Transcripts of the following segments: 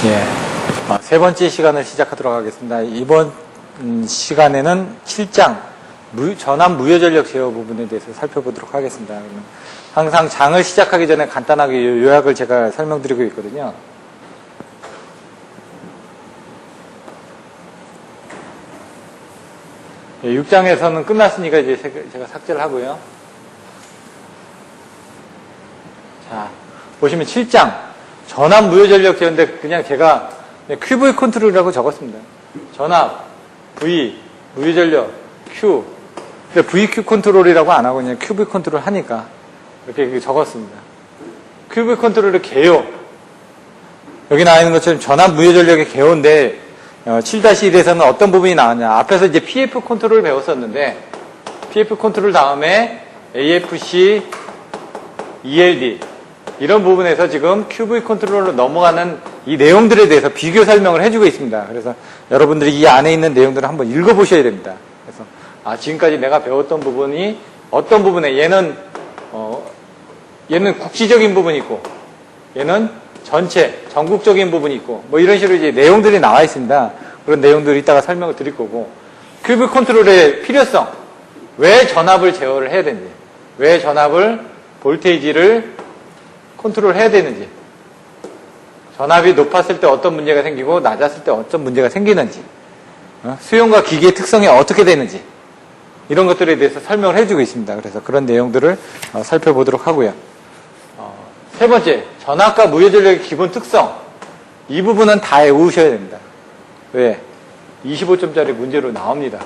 예. 세 번째 시간을 시작하도록 하겠습니다. 이번 시간에는 7장 전압 무효전력 제어 부분에 대해서 살펴보도록 하겠습니다. 항상 장을 시작하기 전에 간단하게 요약을 제가 설명드리고 있거든요. 예, 6장에서는 끝났으니까 이제 제가 삭제를 하고요. 자, 보시면 7장 전압 무효전력 제어인데 그냥 제가 QV 컨트롤이라고 적었습니다. 전압, V, 무효전력, Q. 근데 VQ 컨트롤이라고 안 하고 그냥 QV 컨트롤 하니까 이렇게 적었습니다. QV 컨트롤의 개요. 여기 나와 있는 것처럼 전압 무효전력의 개요인데 7-1에서는 어떤 부분이 나왔냐. 앞에서 이제 PF 컨트롤을 배웠었는데 PF 컨트롤 다음에 AFC, ELD 이런 부분에서 지금 QV 컨트롤로 넘어가는 이 내용들에 대해서 비교 설명을 해주고 있습니다. 그래서 여러분들이 이 안에 있는 내용들을 한번 읽어보셔야 됩니다. 그래서 지금까지 내가 배웠던 부분이 어떤 부분에 얘는 국지적인 부분이 있고 얘는 전체 전국적인 부분이 있고 뭐 이런 식으로 이제 내용들이 나와 있습니다. 그런 내용들을 이따가 설명을 드릴 거고 QV 컨트롤의 필요성, 왜 전압을 제어를 해야 되는지, 왜 전압을 볼테이지를 컨트롤 해야 되는지, 전압이 높았을 때 어떤 문제가 생기고 낮았을 때 어떤 문제가 생기는지, 수용과 기계의 특성이 어떻게 되는지 이런 것들에 대해서 설명을 해주고 있습니다. 그래서 그런 내용들을 살펴보도록 하고요. 세 번째, 전압과 무효전력의 기본 특성. 이 부분은 다 외우셔야 됩니다. 왜? 25점짜리 문제로 나옵니다.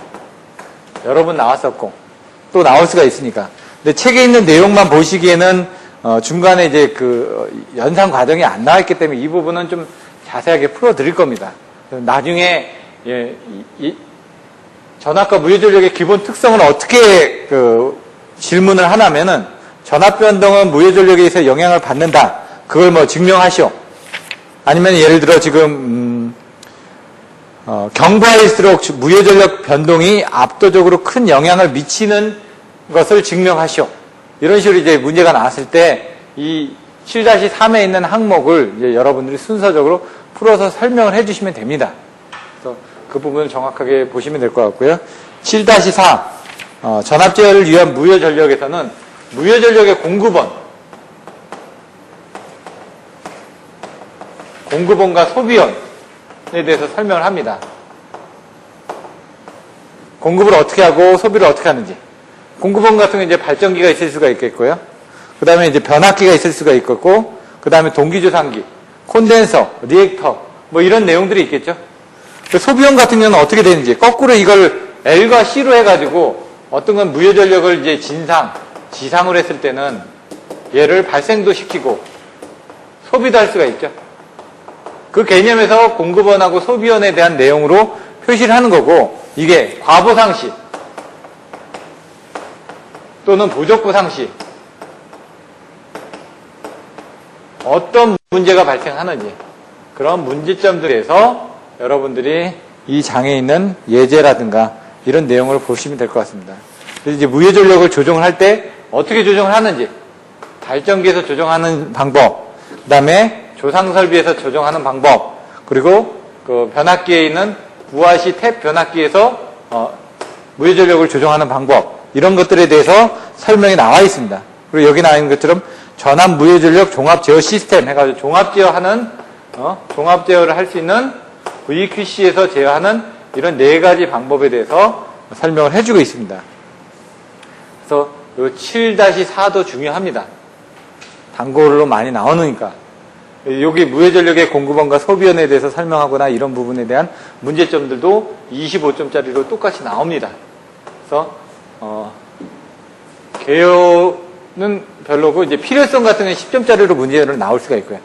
여러 번 나왔었고 또 나올 수가 있으니까. 근데 책에 있는 내용만 보시기에는 중간에 이제 그 연상 과정이 안 나왔기 때문에 이 부분은 좀 자세하게 풀어드릴 겁니다. 나중에 전압과 무효전력의 기본 특성을 어떻게 질문을 하냐면은 전압 변동은 무효전력에 의해서 영향을 받는다. 그걸 뭐 증명하시오. 아니면 예를 들어 지금 경부하일수록 무효전력 변동이 압도적으로 큰 영향을 미치는 것을 증명하시오. 이런 식으로 이제 문제가 나왔을 때 이 7-3에 있는 항목을 이제 여러분들이 순서적으로 풀어서 설명을 해주시면 됩니다. 그래서 그 부분을 정확하게 보시면 될 것 같고요. 7-4 전압 제어를 위한 무효전력에서는 무효전력의 공급원과 소비원에 대해서 설명을 합니다. 공급을 어떻게 하고 소비를 어떻게 하는지. 공급원 같은 경우는 이제 발전기가 있을 수가 있겠고요. 그 다음에 이제 변압기가 있을 수가 있겠고, 그 다음에 동기조상기, 콘덴서, 리액터, 뭐 이런 내용들이 있겠죠. 소비원 같은 경우는 어떻게 되는지, 거꾸로 이걸 L과 C로 해가지고 어떤 건 무효전력을 이제 지상으로 했을 때는 얘를 발생도 시키고 소비도 할 수가 있죠. 그 개념에서 공급원하고 소비원에 대한 내용으로 표시를 하는 거고, 이게 과부상시 또는 부족부상시 어떤 문제가 발생하는지 그런 문제점들에서 여러분들이 이 장에 있는 예제라든가 이런 내용을 보시면 될 것 같습니다. 그래서 이제 무효전력을 조정을 할 때 어떻게 조정을 하는지, 발전기에서 조정하는 방법, 그 다음에 조상설비에서 조정하는 방법, 그리고 그 변압기에 있는 부하시 탭 변압기에서 무효전력을 조정하는 방법, 이런 것들에 대해서 설명이 나와 있습니다. 그리고 여기 나와 있는 것처럼 전압 무효전력 종합 제어 시스템 해가지고 종합 제어하는 종합 제어를 할 수 있는 VQC에서 제어하는 이런 4가지 방법에 대해서 설명을 해주고 있습니다. 그래서 이 7-4도 중요합니다. 단골로 많이 나오니까. 여기 무효전력의 공급원과 소비원에 대해서 설명하거나 이런 부분에 대한 문제점들도 25점짜리로 똑같이 나옵니다. 그래서 개요는 별로고 이제 필요성 같은 건 10점짜리로 문제를 나올 수가 있고요.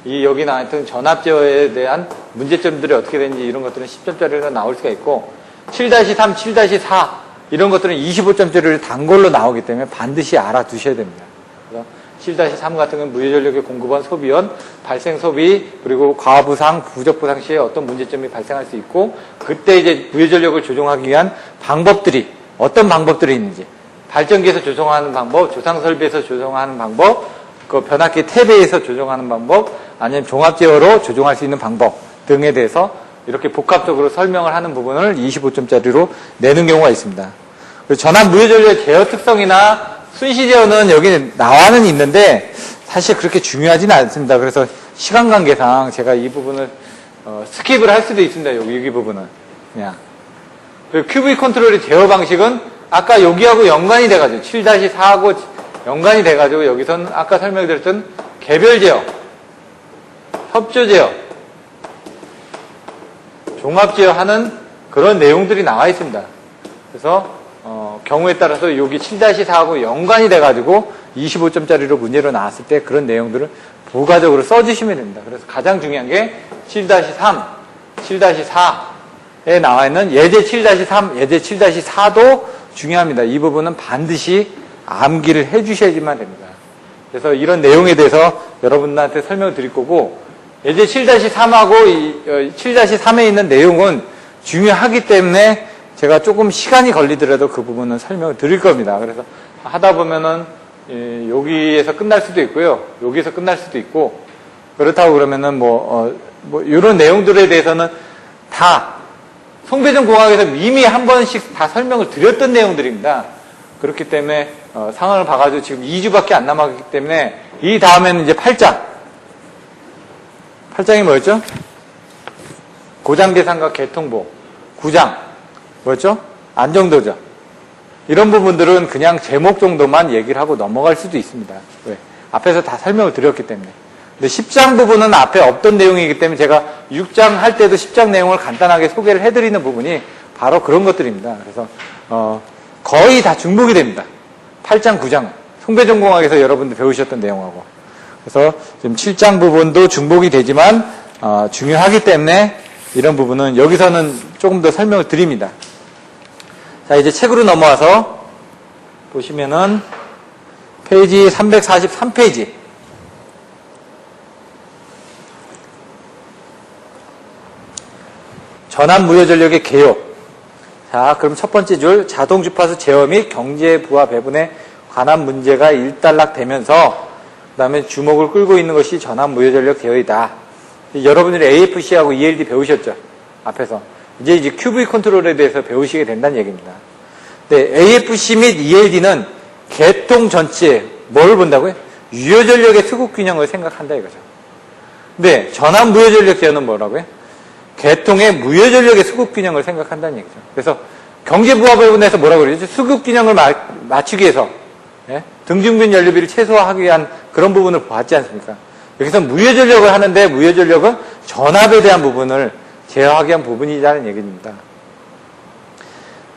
여기 나왔던 전압 제어에 대한 문제점들이 어떻게 되는지 이런 것들은 10점짜리로 나올 수가 있고 7-3, 7-4 이런 것들은 25점짜리로 단골로 나오기 때문에 반드시 알아두셔야 됩니다. 그래서 7-3 같은 건 무효전력의 공급원, 소비원, 발생 소비, 그리고 과부상, 부족부상 시에 어떤 문제점이 발생할 수 있고 그때 이제 무효전력을 조정하기 위한 방법들이 어떤 방법들이 있는지 발전기에서 조정하는 방법, 조상설비에서 조정하는 방법, 그 변압기 탭에서 조정하는 방법, 아니면 종합 제어로 조정할 수 있는 방법 등에 대해서 이렇게 복합적으로 설명을 하는 부분을 25점짜리로 내는 경우가 있습니다. 그리고 전압 무효전력 제어 특성이나 순시 제어는 여기 나와는 있는데 사실 그렇게 중요하지는 않습니다. 그래서 시간 관계상 제가 이 부분을 스킵을 할 수도 있습니다. 여기 부분은 그냥. 그리고 QV 컨트롤의 제어 방식은 아까 여기하고 연관이 돼가지고 7-4하고 연관이 돼가지고 여기서는 아까 설명드렸던 개별 제어, 협조 제어, 종합 제어하는 그런 내용들이 나와 있습니다. 그래서 경우에 따라서 여기 7-4하고 연관이 돼가지고 25점짜리로 문제로 나왔을 때 그런 내용들을 부가적으로 써주시면 됩니다. 그래서 가장 중요한 게 7-3, 7-4에 나와 있는 예제 7-3, 예제 7-4도 중요합니다. 이 부분은 반드시 암기를 해주셔야지만 됩니다. 그래서 이런 내용에 대해서 여러분들한테 설명을 드릴 거고, 예제 7-3하고 7-3에 있는 내용은 중요하기 때문에 제가 조금 시간이 걸리더라도 그 부분은 설명을 드릴 겁니다. 그래서 하다 보면은 여기에서 끝날 수도 있고요. 여기에서 끝날 수도 있고, 그렇다고 그러면은 이런 내용들에 대해서는 다 송배전 공학에서 이미 한 번씩 다 설명을 드렸던 내용들입니다. 그렇기 때문에 상황을 봐가지고 지금 2주밖에 안 남았기 때문에 이 다음에는 이제 8장. 8장이 뭐였죠? 고장 계산과 개통보. 9장. 뭐였죠? 안정도죠. 이런 부분들은 그냥 제목 정도만 얘기를 하고 넘어갈 수도 있습니다. 왜? 앞에서 다 설명을 드렸기 때문에. 근데 10장 부분은 앞에 없던 내용이기 때문에 제가 6장 할 때도 10장 내용을 간단하게 소개를 해드리는 부분이 바로 그런 것들입니다. 그래서 거의 다 중복이 됩니다. 8장, 9장. 송배전공학에서 여러분들 배우셨던 내용하고. 그래서 지금 7장 부분도 중복이 되지만 중요하기 때문에 이런 부분은 여기서는 조금 더 설명을 드립니다. 자, 이제 책으로 넘어와서 보시면은 페이지 343페이지. 전압 무효 전력의 개요. 자, 그럼 첫 번째 줄, 자동 주파수 제어 및 경제 부하 배분에 관한 문제가 일단락되면서 그 다음에 주목을 끌고 있는 것이 전압 무효 전력 제어이다. 여러분들이 AFC하고 ELD 배우셨죠? 앞에서. 이제 QV 컨트롤에 대해서 배우시게 된다는 얘기입니다. 네, AFC 및 ELD는 계통 전체에 뭘 본다고요? 유효 전력의 수급 균형을 생각한다 이거죠. 네, 전압 무효 전력 제어는 뭐라고요? 계통의 무효 전력의 수급 균형을 생각한다는 얘기죠. 그래서 경제 부하 배분에서 뭐라고 그러죠? 수급 균형을 맞추기 위해서 등중균 연료비를 최소화하기 위한 그런 부분을 봤지 않습니까? 여기서 무효 전력을 하는데 무효 전력은 전압에 대한 부분을 제어하기 위한 부분이라는 얘기입니다.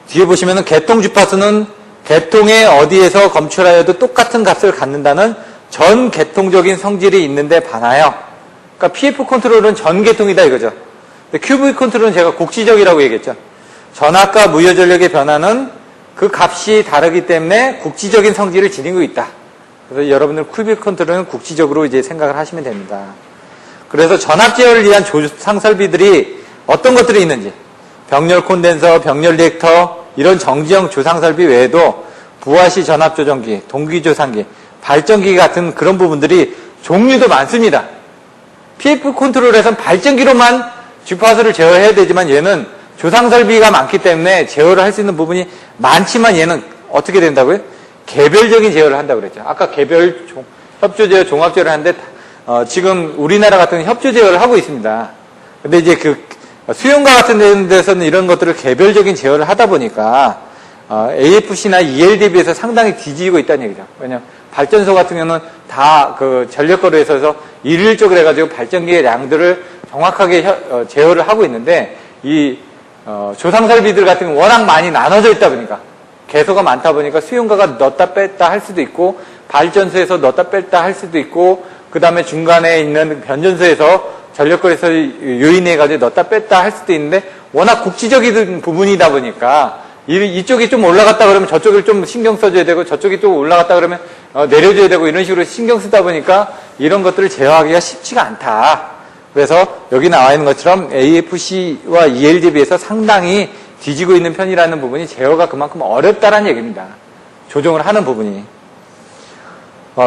뒤에 보시면은 계통 주파수는 계통의 어디에서 검출하여도 똑같은 값을 갖는다는 전 계통적인 성질이 있는데 반하여, 그러니까 PF 컨트롤은 전 계통이다 이거죠. 근데 QV 컨트롤은 제가 국지적이라고 얘기했죠. 전압과 무효 전력의 변화는 그 값이 다르기 때문에 국지적인 성질을 지니고 있다. 그래서 여러분들 QV 컨트롤은 국지적으로 이제 생각을 하시면 됩니다. 그래서 전압 제어를 위한 조상 설비들이 어떤 것들이 있는지, 병렬 콘덴서, 병렬 리액터, 이런 정지형 조상 설비 외에도 부하시 전압 조정기, 동기 조상기, 발전기 같은 그런 부분들이 종류도 많습니다. PF 컨트롤에서는 발전기로만 주파수를 제어해야 되지만 얘는 조상 설비가 많기 때문에 제어를 할 수 있는 부분이 많지만 얘는 어떻게 된다고요? 개별적인 제어를 한다고 그랬죠. 아까 개별 협조 제어, 종합 제어를 하는데 지금 우리나라 같은 협조 제어를 하고 있습니다. 근데 이제 그 수용가 같은 데서는 이런 것들을 개별적인 제어를 하다 보니까 AFC나 ELDB에서 상당히 뒤지고 있다는 얘기죠. 왜냐하면 발전소 같은 경우는 다 그 전력거래에 있어서 일률적으로 해가지고 발전기의 양들을 정확하게 제어를 하고 있는데 이 조상 설비들 같은 경우 워낙 많이 나눠져 있다 보니까 개소가 많다 보니까 수용가가 넣었다 뺐다 할 수도 있고 발전소에서 넣었다 뺐다 할 수도 있고 그 다음에 중간에 있는 변전소에서 전력거래에서 요인해가지고 넣었다 뺐다 할 수도 있는데 워낙 국지적인 부분이다 보니까 이쪽이 좀 올라갔다 그러면 저쪽을 좀 신경 써줘야 되고 저쪽이 또 올라갔다 그러면 내려줘야 되고 이런 식으로 신경 쓰다 보니까 이런 것들을 제어하기가 쉽지가 않다. 그래서 여기 나와 있는 것처럼 AFC와 ELD에 비해서 상당히 뒤지고 있는 편이라는 부분이 제어가 그만큼 어렵다라는 얘기입니다. 조정을 하는 부분이.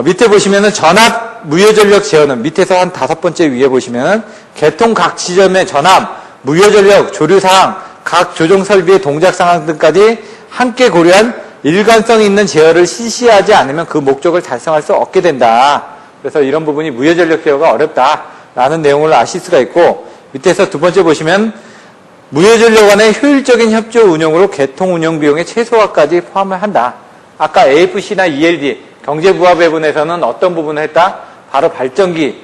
밑에 보시면은 전압 무효전력 제어는 밑에서 한 5번째 위에 보시면은 개통 각 지점의 전압, 무효전력, 조류사항, 각 조종 설비의 동작 상황 등까지 함께 고려한 일관성 있는 제어를 실시하지 않으면 그 목적을 달성할 수 없게 된다. 그래서 이런 부분이 무효전력 제어가 어렵다라는 내용을 아실 수가 있고, 밑에서 2번째 보시면 무효전력 간의 효율적인 협조 운영으로 개통 운영 비용의 최소화까지 포함을 한다. 아까 AFC나 ELD 경제부하배분에서는 어떤 부분을 했다? 바로 발전기의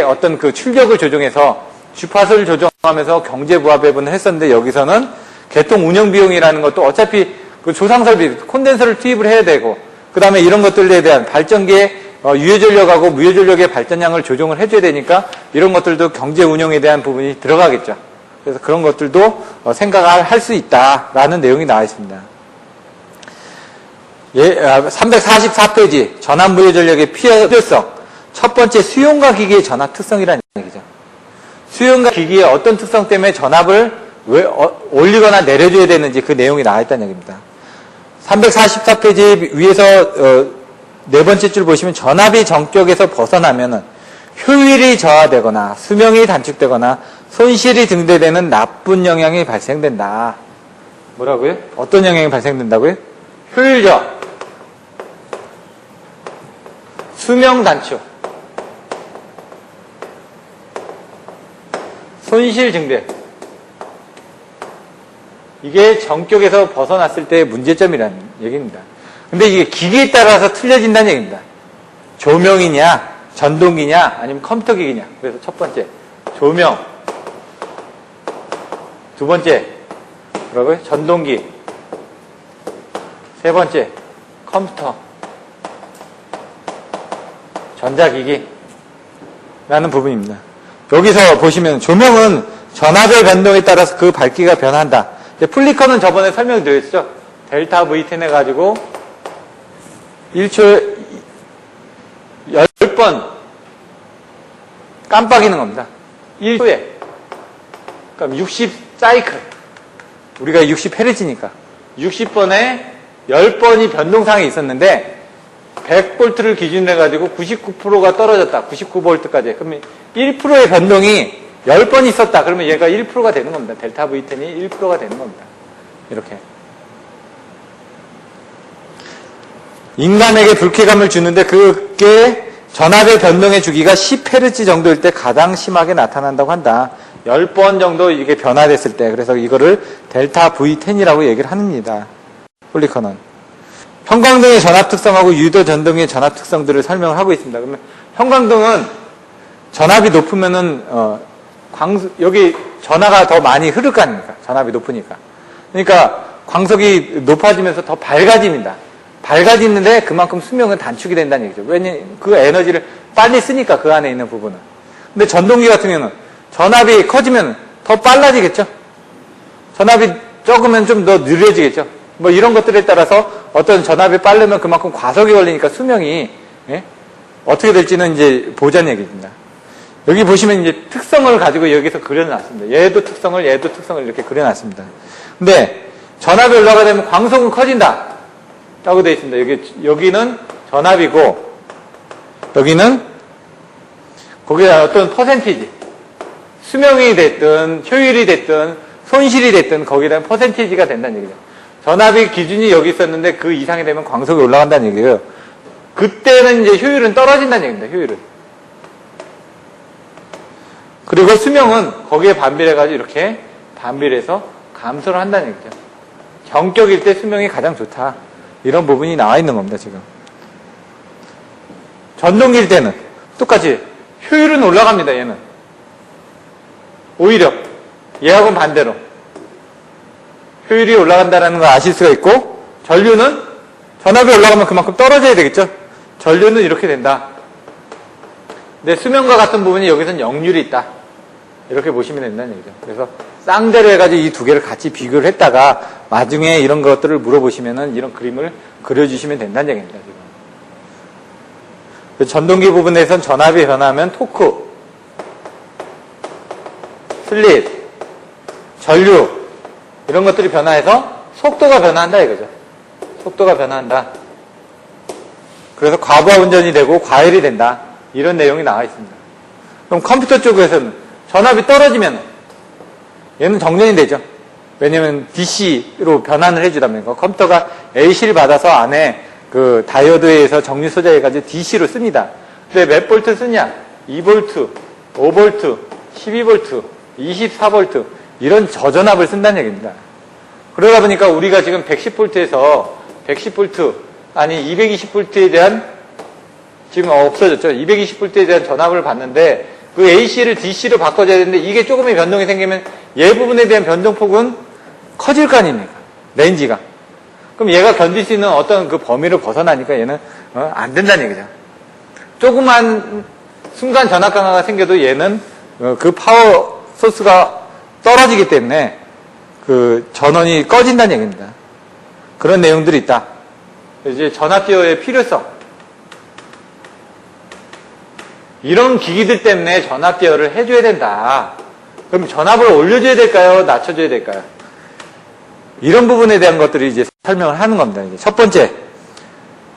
어떤 그 출력을 조정해서 주파수를 조정하면서 경제부하배분을 했었는데, 여기서는 개통 운영 비용이라는 것도 어차피 그 조상설비 콘덴서를 투입을 해야 되고, 그 다음에 이런 것들에 대한 발전기의 유효전력하고 무효전력의 발전량을 조정을 해줘야 되니까 이런 것들도 경제 운영에 대한 부분이 들어가겠죠. 그래서 그런 것들도 생각할 수 있다라는 내용이 나와 있습니다. 344페이지 전압 무효전력의 필요성. 첫 번째, 수용과 기기의 전압 특성이라는 얘기죠. 수용과 기기의 어떤 특성 때문에 전압을 왜 올리거나 내려줘야 되는지 그 내용이 나와 있다는 얘기입니다. 344페이지 위에서 네 번째 줄 보시면 전압이 정격에서 벗어나면은 효율이 저하되거나 수명이 단축되거나 손실이 증대되는 나쁜 영향이 발생된다. 뭐라고요? 어떤 영향이 발생된다고요? 효율 저하, 수명 단축, 손실 증대. 이게 정격에서 벗어났을 때의 문제점이라는 얘기입니다. 근데 이게 기기에 따라서 틀려진다는 얘기입니다. 조명이냐, 전동기냐, 아니면 컴퓨터 기기냐. 그래서 첫 번째, 조명. 2번째, 뭐라고요? 전동기. 3번째, 컴퓨터. 전자기기. 라는 부분입니다. 여기서 보시면 조명은 전압의 변동에 따라서 그 밝기가 변한다. 플리커는 저번에 설명드렸죠. 델타 V10 해가지고 1초에 10번 깜빡이는 겁니다. 1초에. 그럼 60 사이클. 우리가 60Hz니까. 60번에 10번이 변동사항이 있었는데 100V를 기준으로 해가지고 99%가 떨어졌다. 99V까지. 그러면 1%의 변동이 10번 있었다. 그러면 얘가 1%가 되는 겁니다. 델타 V10이 1%가 되는 겁니다. 이렇게. 인간에게 불쾌감을 주는데 그게 전압의 변동의 주기가 10Hz 정도일 때 가장 심하게 나타난다고 한다. 10번 정도 이게 변화됐을 때. 그래서 이거를 델타 V10이라고 얘기를 합니다. 폴리커는. 형광등의 전압 특성하고 유도 전등의 전압 특성들을 설명을 하고 있습니다. 그러면 형광등은 전압이 높으면은 여기 전하가 더 많이 흐를 거 아닙니까? 전압이 높으니까. 그러니까 광석이 높아지면서 더 밝아집니다. 밝아지는데 그만큼 수명은 단축이 된다는 얘기죠. 왜냐면 그 에너지를 빨리 쓰니까 그 안에 있는 부분은. 근데 전동기 같은 경우는 전압이 커지면 더 빨라지겠죠. 전압이 적으면 좀 더 느려지겠죠. 뭐 이런 것들에 따라서 어떤 전압이 빠르면 그만큼 과속이 걸리니까 수명이 어떻게 될지는 이제 보자는 얘기입니다. 여기 보시면 이제 특성을 가지고 여기서 그려놨습니다. 얘도 특성을 이렇게 그려놨습니다. 근데 전압이 올라가면 광속은 커진다. 라고 되어 있습니다. 여기는 전압이고, 여기는 거기에 어떤 퍼센티지. 수명이 됐든, 효율이 됐든, 손실이 됐든, 거기에 대한 퍼센티지가 된다는 얘기죠. 전압이 기준이 여기 있었는데 그 이상이 되면 광속이 올라간다는 얘기예요. 그때는 이제 효율은 떨어진다는 얘기입니다. 효율은. 그리고 수명은 거기에 반비례해가지고 이렇게 반비례해서 감소를 한다는 얘기죠. 정격일 때 수명이 가장 좋다. 이런 부분이 나와 있는 겁니다, 지금. 전동기일 때는 똑같이 효율은 올라갑니다, 얘는. 오히려 얘하고는 반대로 효율이 올라간다는 걸 아실 수가 있고, 전류는 전압이 올라가면 그만큼 떨어져야 되겠죠. 전류는 이렇게 된다. 근데 수명과 같은 부분이 여기서는 역률이 있다. 이렇게 보시면 된다는 얘기죠. 그래서 쌍대로 해가지고 이 두 개를 같이 비교를 했다가 나중에 이런 것들을 물어보시면은 이런 그림을 그려주시면 된다는 얘기입니다, 지금. 전동기 부분에선 전압이 변하면 토크, 슬립, 전류, 이런 것들이 변화해서 속도가 변화한다 이거죠. 속도가 변화한다. 그래서 과부하 운전이 되고 과열이 된다. 이런 내용이 나와 있습니다. 그럼 컴퓨터 쪽에서는 전압이 떨어지면 얘는 정전이 되죠. 왜냐면 DC로 변환을 해주다 보니까 컴퓨터가 AC를 받아서 안에 그 다이오드에서 정류 소자해가지고 DC로 씁니다. 근데 몇 볼트 쓰냐? 2V, 5V, 12V, 24V 이런 저전압을 쓴다는 얘기입니다. 그러다 보니까 우리가 지금 110V에서 110V 아니 220V에 대한 지금 없어졌죠. 220V에 대한 전압을 받는데 그 AC를 DC로 바꿔줘야 되는데 이게 조금의 변동이 생기면 얘 부분에 대한 변동폭은 커질 거 아닙니까? 레인지가. 그럼 얘가 견딜 수 있는 어떤 그 범위를 벗어나니까 얘는 안 된다는 얘기죠. 조그만 순간 전압 강화가 생겨도 얘는 그 파워 소스가 떨어지기 때문에 그 전원이 꺼진다는 얘기입니다. 그런 내용들이 있다. 이제 전압 제어의 필요성. 이런 기기들 때문에 전압 제어를 해줘야 된다. 그럼 전압을 올려줘야 될까요? 낮춰줘야 될까요? 이런 부분에 대한 것들이 이제 설명을 하는 겁니다. 이제 첫 번째,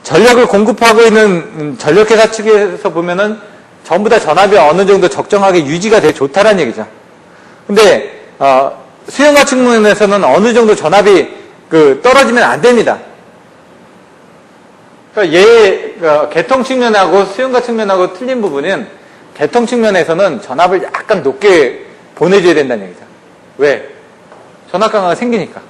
전력을 공급하고 있는 전력회사 측에서 보면은 전부 다 전압이 어느 정도 적정하게 유지가 되게 좋다라는 얘기죠. 근데 수용과 측면에서는 어느 정도 전압이 떨어지면 안 됩니다. 그러니까 개통 측면하고 수용과 측면하고 틀린 부분은 개통 측면에서는 전압을 약간 높게 보내줘야 된다는 얘기죠. 왜? 전압 강화가 생기니까.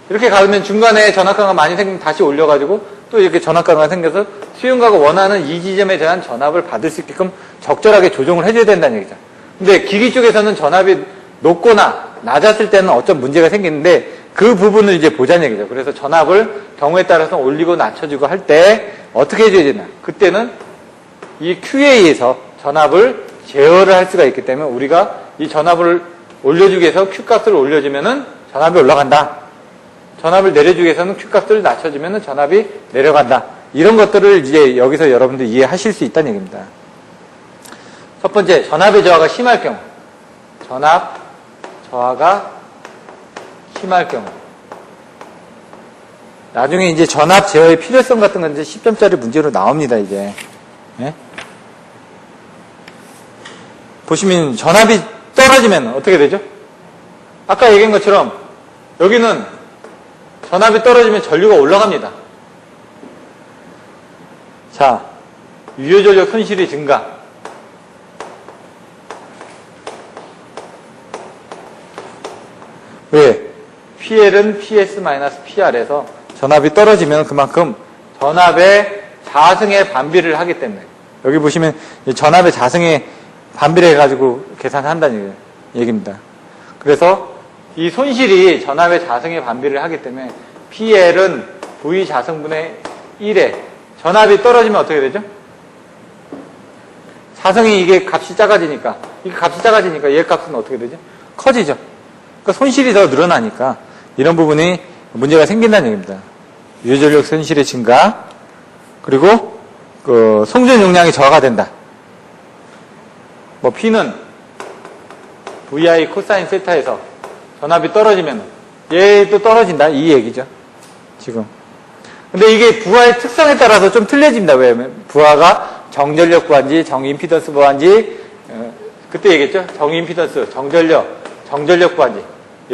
이렇게 가면 중간에 전압 강화가 많이 생기면 다시 올려가지고 또 이렇게 전압 강화가 생겨서 수용가가 원하는 이 지점에 대한 전압을 받을 수 있게끔 적절하게 조정을 해줘야 된다는 얘기죠. 근데 기기 쪽에서는 전압이 높거나 낮았을 때는 어떤 문제가 생기는데 그 부분을 이제 보자는 얘기죠. 그래서 전압을 경우에 따라서 올리고 낮춰주고 할 때 어떻게 해줘야 되나. 그때는 이 Q에 의해서 전압을 제어를 할 수가 있기 때문에 우리가 이 전압을 올려주기 위해서 Q값을 올려주면은 전압이 올라간다. 전압을 내려주기 위해서는 Q값을 낮춰주면은 전압이 내려간다. 이런 것들을 이제 여기서 여러분들 이해하실 수 있다는 얘기입니다. 첫 번째, 전압의 저하가 심할 경우. 전압 저하가 심할 경우. 나중에 이제 전압 제어의 필요성 같은 건 이제 10점짜리 문제로 나옵니다, 이제. 예? 보시면 전압이 떨어지면 어떻게 되죠? 아까 얘기한 것처럼 여기는 전압이 떨어지면 전류가 올라갑니다. 자, 유효전력 손실이 증가. 왜? PL은 PS-PR에서 전압이 떨어지면 그만큼 전압의 자승에 반비를 하기 때문에 여기 보시면 전압의 자승에 반비를 해가지고 계산한다는 얘기입니다. 그래서 이 손실이 전압의 자승에 반비를 하기 때문에 PL은 V 자승분의 1에 전압이 떨어지면 어떻게 되죠? 자승이 이게 값이 작아지니까 얘 값은 어떻게 되죠? 커지죠. 그러니까 손실이 더 늘어나니까 이런 부분이 문제가 생긴다는 얘기입니다. 유효전력 손실의 증가, 그리고 그 송전 용량이 저하가 된다. 뭐 P는 VI 코사인 세타에서 전압이 떨어지면 얘도 떨어진다 이 얘기죠. 지금. 근데 이게 부하의 특성에 따라서 좀 틀려집니다. 왜냐면 부하가 정전력 부하인지 정임피던스 부하인지 그때 얘기했죠. 정임피던스, 정전력 부하인지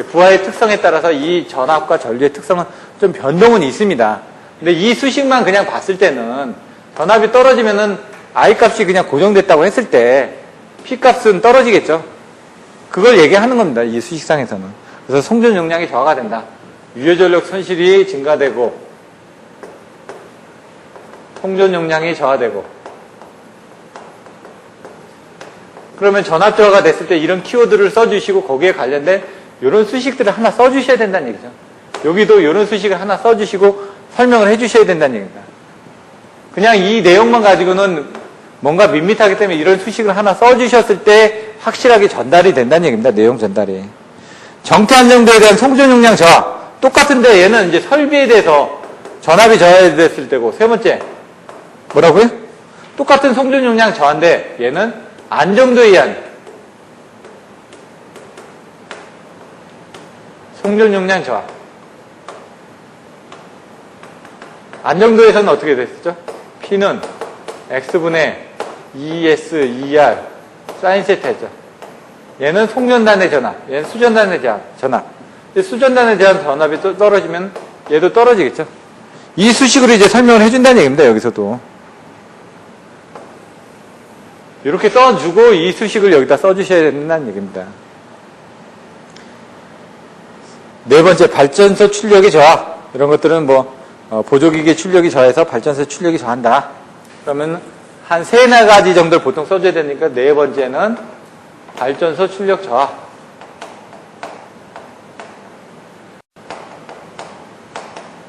부하의 특성에 따라서 이 전압과 전류의 특성은 좀 변동은 있습니다. 근데 이 수식만 그냥 봤을 때는 전압이 떨어지면은 I 값이 그냥 고정됐다고 했을 때 P 값은 떨어지겠죠. 그걸 얘기하는 겁니다. 이 수식상에서는. 그래서 송전 용량이 저하가 된다. 유효전력 손실이 증가되고 송전 용량이 저하되고 그러면 전압 저하가 됐을 때 이런 키워드를 써주시고 거기에 관련된 이런 수식들을 하나 써주셔야 된다는 얘기죠. 여기도 이런 수식을 하나 써주시고 설명을 해주셔야 된다는 얘기입니다. 그냥 이 내용만 가지고는 뭔가 밋밋하기 때문에 이런 수식을 하나 써주셨을 때 확실하게 전달이 된다는 얘기입니다. 내용 전달이. 정태 안정도에 대한 송전 용량 저하. 똑같은데 얘는 이제 설비에 대해서 전압이 저하됐을 때고 세 번째 뭐라고요? 똑같은 송전 용량 저하인데 얘는 안정도에 의한 송전 용량 저하. 안정도에서는 어떻게 됐었죠? T는 X분의 ES, ER, 사인 세타 했죠. 얘는 송전단의 전압, 얘는 수전단의 전압. 수전단에 대한 전압이 떨어지면 얘도 떨어지겠죠. 이 수식으로 이제 설명을 해준다는 얘기입니다. 여기서도. 이렇게 써주고 이 수식을 여기다 써주셔야 된다는 얘기입니다. 네 번째, 발전소 출력이 저하. 이런 것들은 뭐 보조기기 출력이 저해서 발전소 출력이 저한다. 그러면 한 세네 가지 정도를 보통 써줘야 되니까 네 번째는 발전소 출력 저하.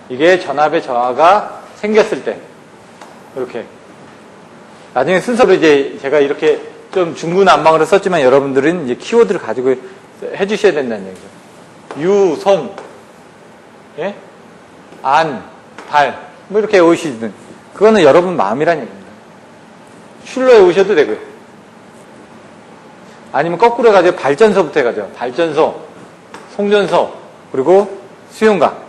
이게 전압의 저하가 생겼을 때 이렇게 나중에 순서로 이제 제가 이렇게 좀 중구난방으로 썼지만 여러분들은 이제 키워드를 가지고 해주셔야 된다는 얘기죠. 유, 송, 예? 안, 발, 뭐 이렇게 외우시든 그거는 여러분 마음이란 얘기입니다. 슐러 외우셔도 되고요. 아니면 거꾸로 해가지고 발전소부터 해가지고 발전소, 송전소, 그리고 수용각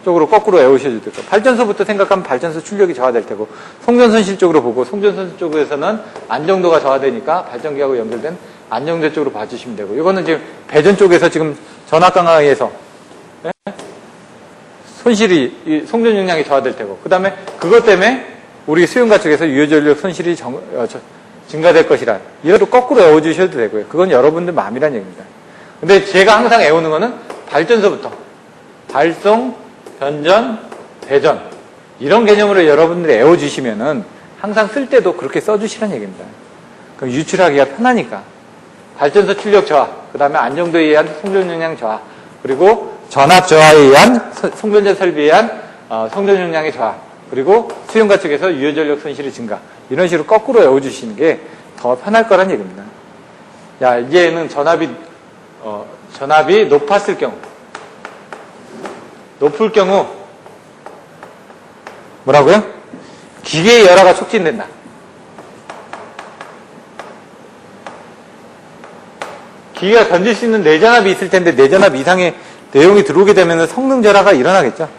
쪽으로 거꾸로 외우셔도 되고 발전소부터 생각하면 발전소 출력이 저하될 테고 송전선실 쪽으로 보고 송전선 쪽에서는 안정도가 저하되니까 발전기하고 연결된 안정도 쪽으로 봐주시면 되고 이거는 지금 배전 쪽에서 지금 전압 강화에 의해서 네? 손실이 송전 용량이 저하될 테고 그 다음에 그것 때문에 우리 수용가 쪽에서 유효전력 손실이 증가될 것이라 이래도 거꾸로 외워주셔도 되고요. 그건 여러분들 마음이란 얘기입니다. 근데 제가 항상 외우는 거는 발전소부터 발송, 변전, 배전 이런 개념으로 여러분들이 외워주시면은 항상 쓸 때도 그렇게 써주시라는 얘기입니다. 그럼 유출하기가 편하니까 발전소 출력 저하, 그 다음에 안정도에 의한 송전 용량 저하, 그리고 전압 저하에 의한 송전전 설비에 의한 송전 용량의 저하, 그리고 수용가 쪽에서 유효전력 손실의 증가 이런 식으로 거꾸로 외워주시는 게 더 편할 거란 얘기입니다. 야, 이제는 전압이 높았을 경우 높을 경우 뭐라고요? 기계의 열화가 촉진된다. 기계가 견딜 수 있는 내전압이 있을 텐데 내전압 이상의 내용이 들어오게 되면 성능 절하가 일어나겠죠.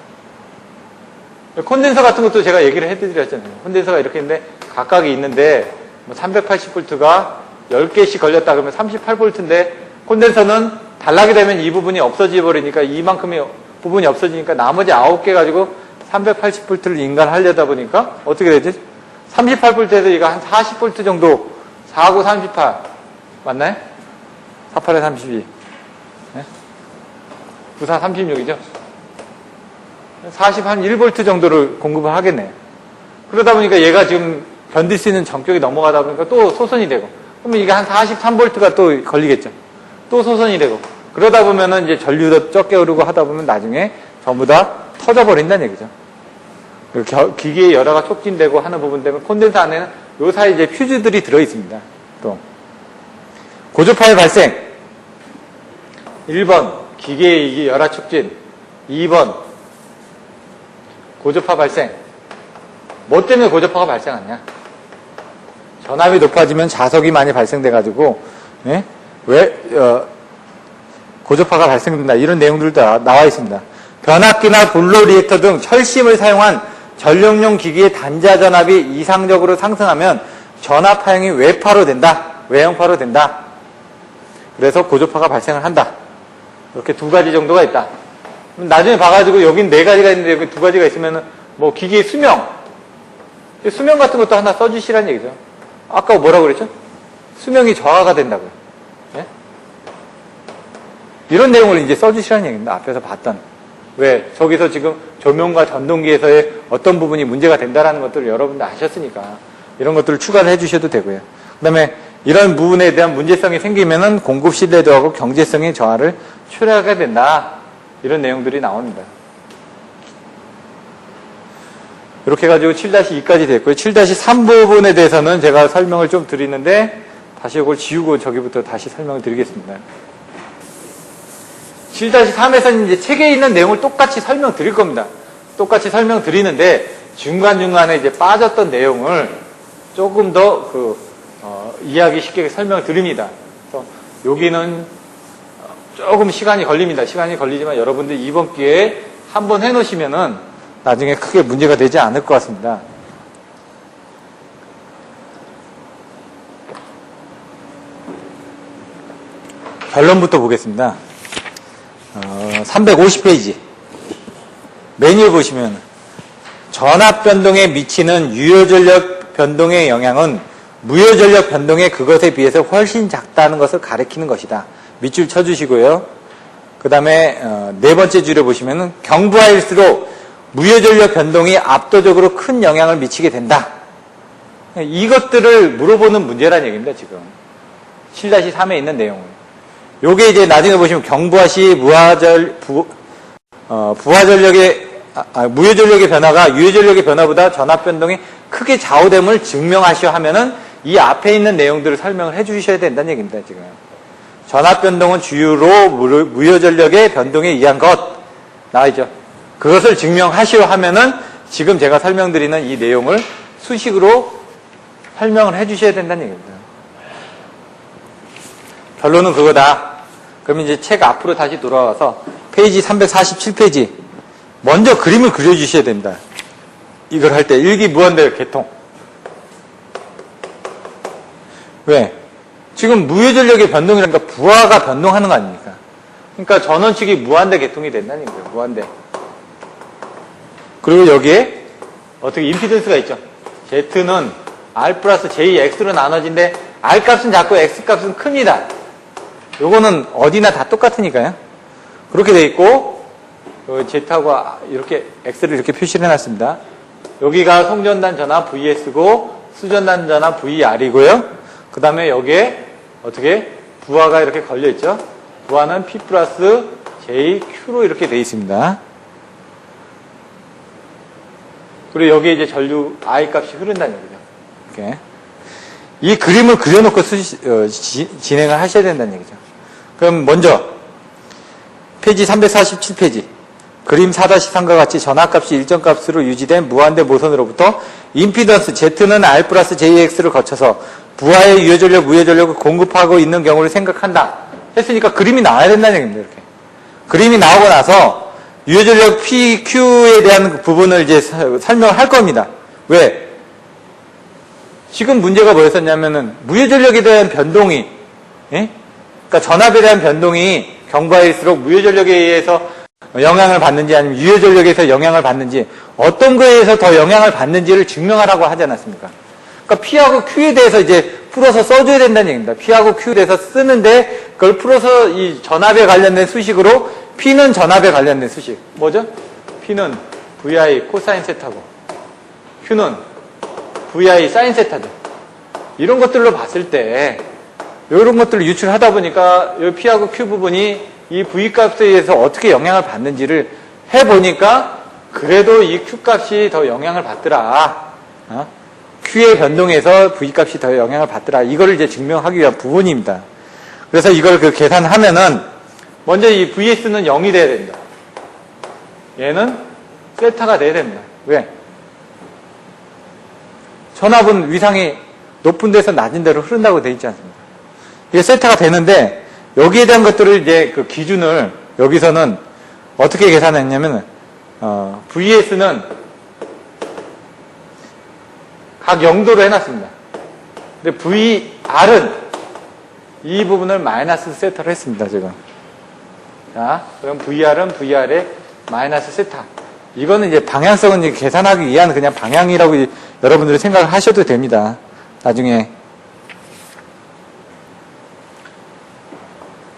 콘덴서 같은 것도 제가 얘기를 해드렸잖아요. 콘덴서가 이렇게 있는데 각각이 있는데 380V가 10개씩 걸렸다 그러면 38V인데 콘덴서는 단락이 되면 이 부분이 없어져 버리니까 이만큼의 부분이 없어지니까 나머지 9개 가지고 380V를 인간하려다 보니까 어떻게 되지? 38V에서 이거 한 40V 정도 49, 38 맞나요? 48에 32 네? 94, 36이죠? 40, 한 1V 정도를 공급을 하겠네요. 그러다 보니까 얘가 지금 견딜 수 있는 전격이 넘어가다 보니까 또 소선이 되고 그러면 이게 한 43V가 또 걸리겠죠. 또 소선이 되고 그러다 보면은 이제 전류도 적게 흐르고 하다 보면 나중에 전부 다 터져버린다는 얘기죠. 기계의 열화가 촉진되고 하는 부분 때문에 콘덴서 안에는 요 사이에 이제 퓨즈들이 들어있습니다. 또 고주파의 발생 1번 기계의 열화 촉진 2번 고주파 발생 뭐 때문에 고주파가 발생하냐? 전압이 높아지면 자석이 많이 발생돼가지고 예? 왜 고주파가 발생된다 이런 내용들도 나와 있습니다. 변압기나 볼로 리액터 등 철심을 사용한 전력용 기기의 단자 전압이 이상적으로 상승하면 전압 파형이 외파로 된다. 외형파로 된다. 그래서 고주파가 발생을 한다. 이렇게 두 가지 정도가 있다. 나중에 봐가지고 여긴 네 가지가 있는데 여기 두 가지가 있으면은 뭐 기기의 수명 같은 것도 하나 써주시라는 얘기죠. 아까 뭐라고 그랬죠? 수명이 저하가 된다고요. 예? 이런 내용을 이제 써주시라는 얘기입니다. 앞에서 봤던. 왜? 저기서 지금 조명과 전동기에서의 어떤 부분이 문제가 된다는 것들을 여러분들 아셨으니까 이런 것들을 추가를 해주셔도 되고요. 그 다음에 이런 부분에 대한 문제성이 생기면은 공급 신뢰도하고 경제성의 저하를 초래하게 된다. 이런 내용들이 나옵니다. 이렇게 해가지고 7-2까지 됐고요. 7-3 부분에 대해서는 제가 설명을 좀 드리는데 다시 이걸 지우고 저기부터 다시 설명을 드리겠습니다. 7-3에서는 이제 책에 있는 내용을 똑같이 설명드릴 겁니다. 똑같이 설명드리는데 중간중간에 이제 빠졌던 내용을 조금 더 이해하기 쉽게 설명을 드립니다. 그래서 여기는 조금 시간이 걸립니다. 시간이 걸리지만 여러분들 이번 기회에 한번 해놓으시면은 나중에 크게 문제가 되지 않을 것 같습니다. 결론부터 보겠습니다. 350페이지. 메뉴 보시면 전압 변동에 미치는 유효전력 변동의 영향은 무효전력 변동의 그것에 비해서 훨씬 작다는 것을 가리키는 것이다. 밑줄 쳐주시고요. 그 다음에 네 번째 줄에 보시면 경부하일수록 무효전력 변동이 압도적으로 큰 영향을 미치게 된다. 이것들을 물어보는 문제란 얘기입니다. 지금 7-3에 있는 내용은. 요게 이제 나중에 보시면 경부하시 무효전력의 변화가 유효전력의 변화보다 전압 변동이 크게 좌우됨을 증명하시오 하면은 이 앞에 있는 내용들을 설명을 해 주셔야 된다는 얘기입니다. 지금 전압 변동은 주유로 무효전력의 변동에 의한 것 나와있죠. 그것을 증명하시오 하면은 지금 제가 설명드리는 이 내용을 수식으로 설명을 해 주셔야 된다는 얘기입니다. 결론은 그거다. 그러면 이제 책 앞으로 다시 돌아와서 페이지 347페이지 먼저 그림을 그려주셔야 된다. 이걸 할 때 일기무한대 계통. 왜? 지금 무효전력의 변동이라니까 부하가 변동하는 거 아닙니까? 그러니까 전원축이 무한대 계통이 된다는 거예요. 무한대. 그리고 여기에 어떻게 임피던스가 있죠. Z는 R 플러스 JX로 나눠진데 R 값은 작고 X 값은 큽니다. 요거는 어디나 다 똑같으니까요. 그렇게 돼 있고 Z하고 이렇게 X를 이렇게 표시를 해놨습니다. 여기가 송전단 전압 VS고 수전단 전압 VR이고요. 그 다음에 여기에 어떻게 부하가 이렇게 걸려있죠. 부하는 P 플러스 JQ로 이렇게 돼 있습니다. 그리고 여기에 이제 전류 I 값이 흐른다는 얘기죠. 이렇게. 이 그림을 그려놓고 진행을 하셔야 된다는 얘기죠. 그럼 먼저 페이지 347페이지 그림 4-3과 같이 전압값이 일정 값으로 유지된 무한대 모선으로부터 임피던스 Z는 R 플러스 JX를 거쳐서 부하의 유효전력, 무효전력을 공급하고 있는 경우를 생각한다. 했으니까 그림이 나와야 된다는 얘기입니다. 이렇게. 그림이 나오고 나서 유효전력 PQ에 대한 부분을 이제 설명을 할 겁니다. 왜? 지금 문제가 뭐였었냐면은 무효전력에 대한 변동이, 예? 그러니까 전압에 대한 변동이 경부하일수록 무효전력에 의해서 영향을 받는지 아니면 유효전력에서 영향을 받는지 어떤 거에 의해서 더 영향을 받는지를 증명하라고 하지 않았습니까? 그러니까 P하고 Q에 대해서 이제 풀어서 써줘야 된다는 얘기입니다. P하고 Q에 대해서 쓰는데 그걸 풀어서 이 전압에 관련된 수식으로 P는 전압에 관련된 수식. 뭐죠? P는 VI 코사인 세타고 Q는 VI 사인 세타죠. 이런 것들로 봤을 때 이런 것들을 유출하다 보니까 이 P하고 Q 부분이 이 V 값에 의해서 어떻게 영향을 받는지를 해보니까 그래도 이 Q 값이 더 영향을 받더라. Q의 변동에서 V 값이 더 영향을 받더라. 이거를 이제 증명하기 위한 부분입니다. 그래서 이걸 계산하면은 먼저 이 VS는 0이 돼야 됩니다. 얘는 세타가 돼야 됩니다. 왜? 전압은 위상이 높은 데서 낮은 데로 흐른다고 돼 있지 않습니까? 이게 세타가 되는데 여기에 대한 것들을 이제 그 기준을 여기서는 어떻게 계산했냐면 VS는 각 0도로 해놨습니다. 근데 VR은 이 부분을 마이너스 세타로 했습니다. 지금. 자, 그럼 VR은 VR의 마이너스 세타. 이거는 이제 방향성은 이제 계산하기 위한 그냥 방향이라고 여러분들이 생각을 하셔도 됩니다. 나중에.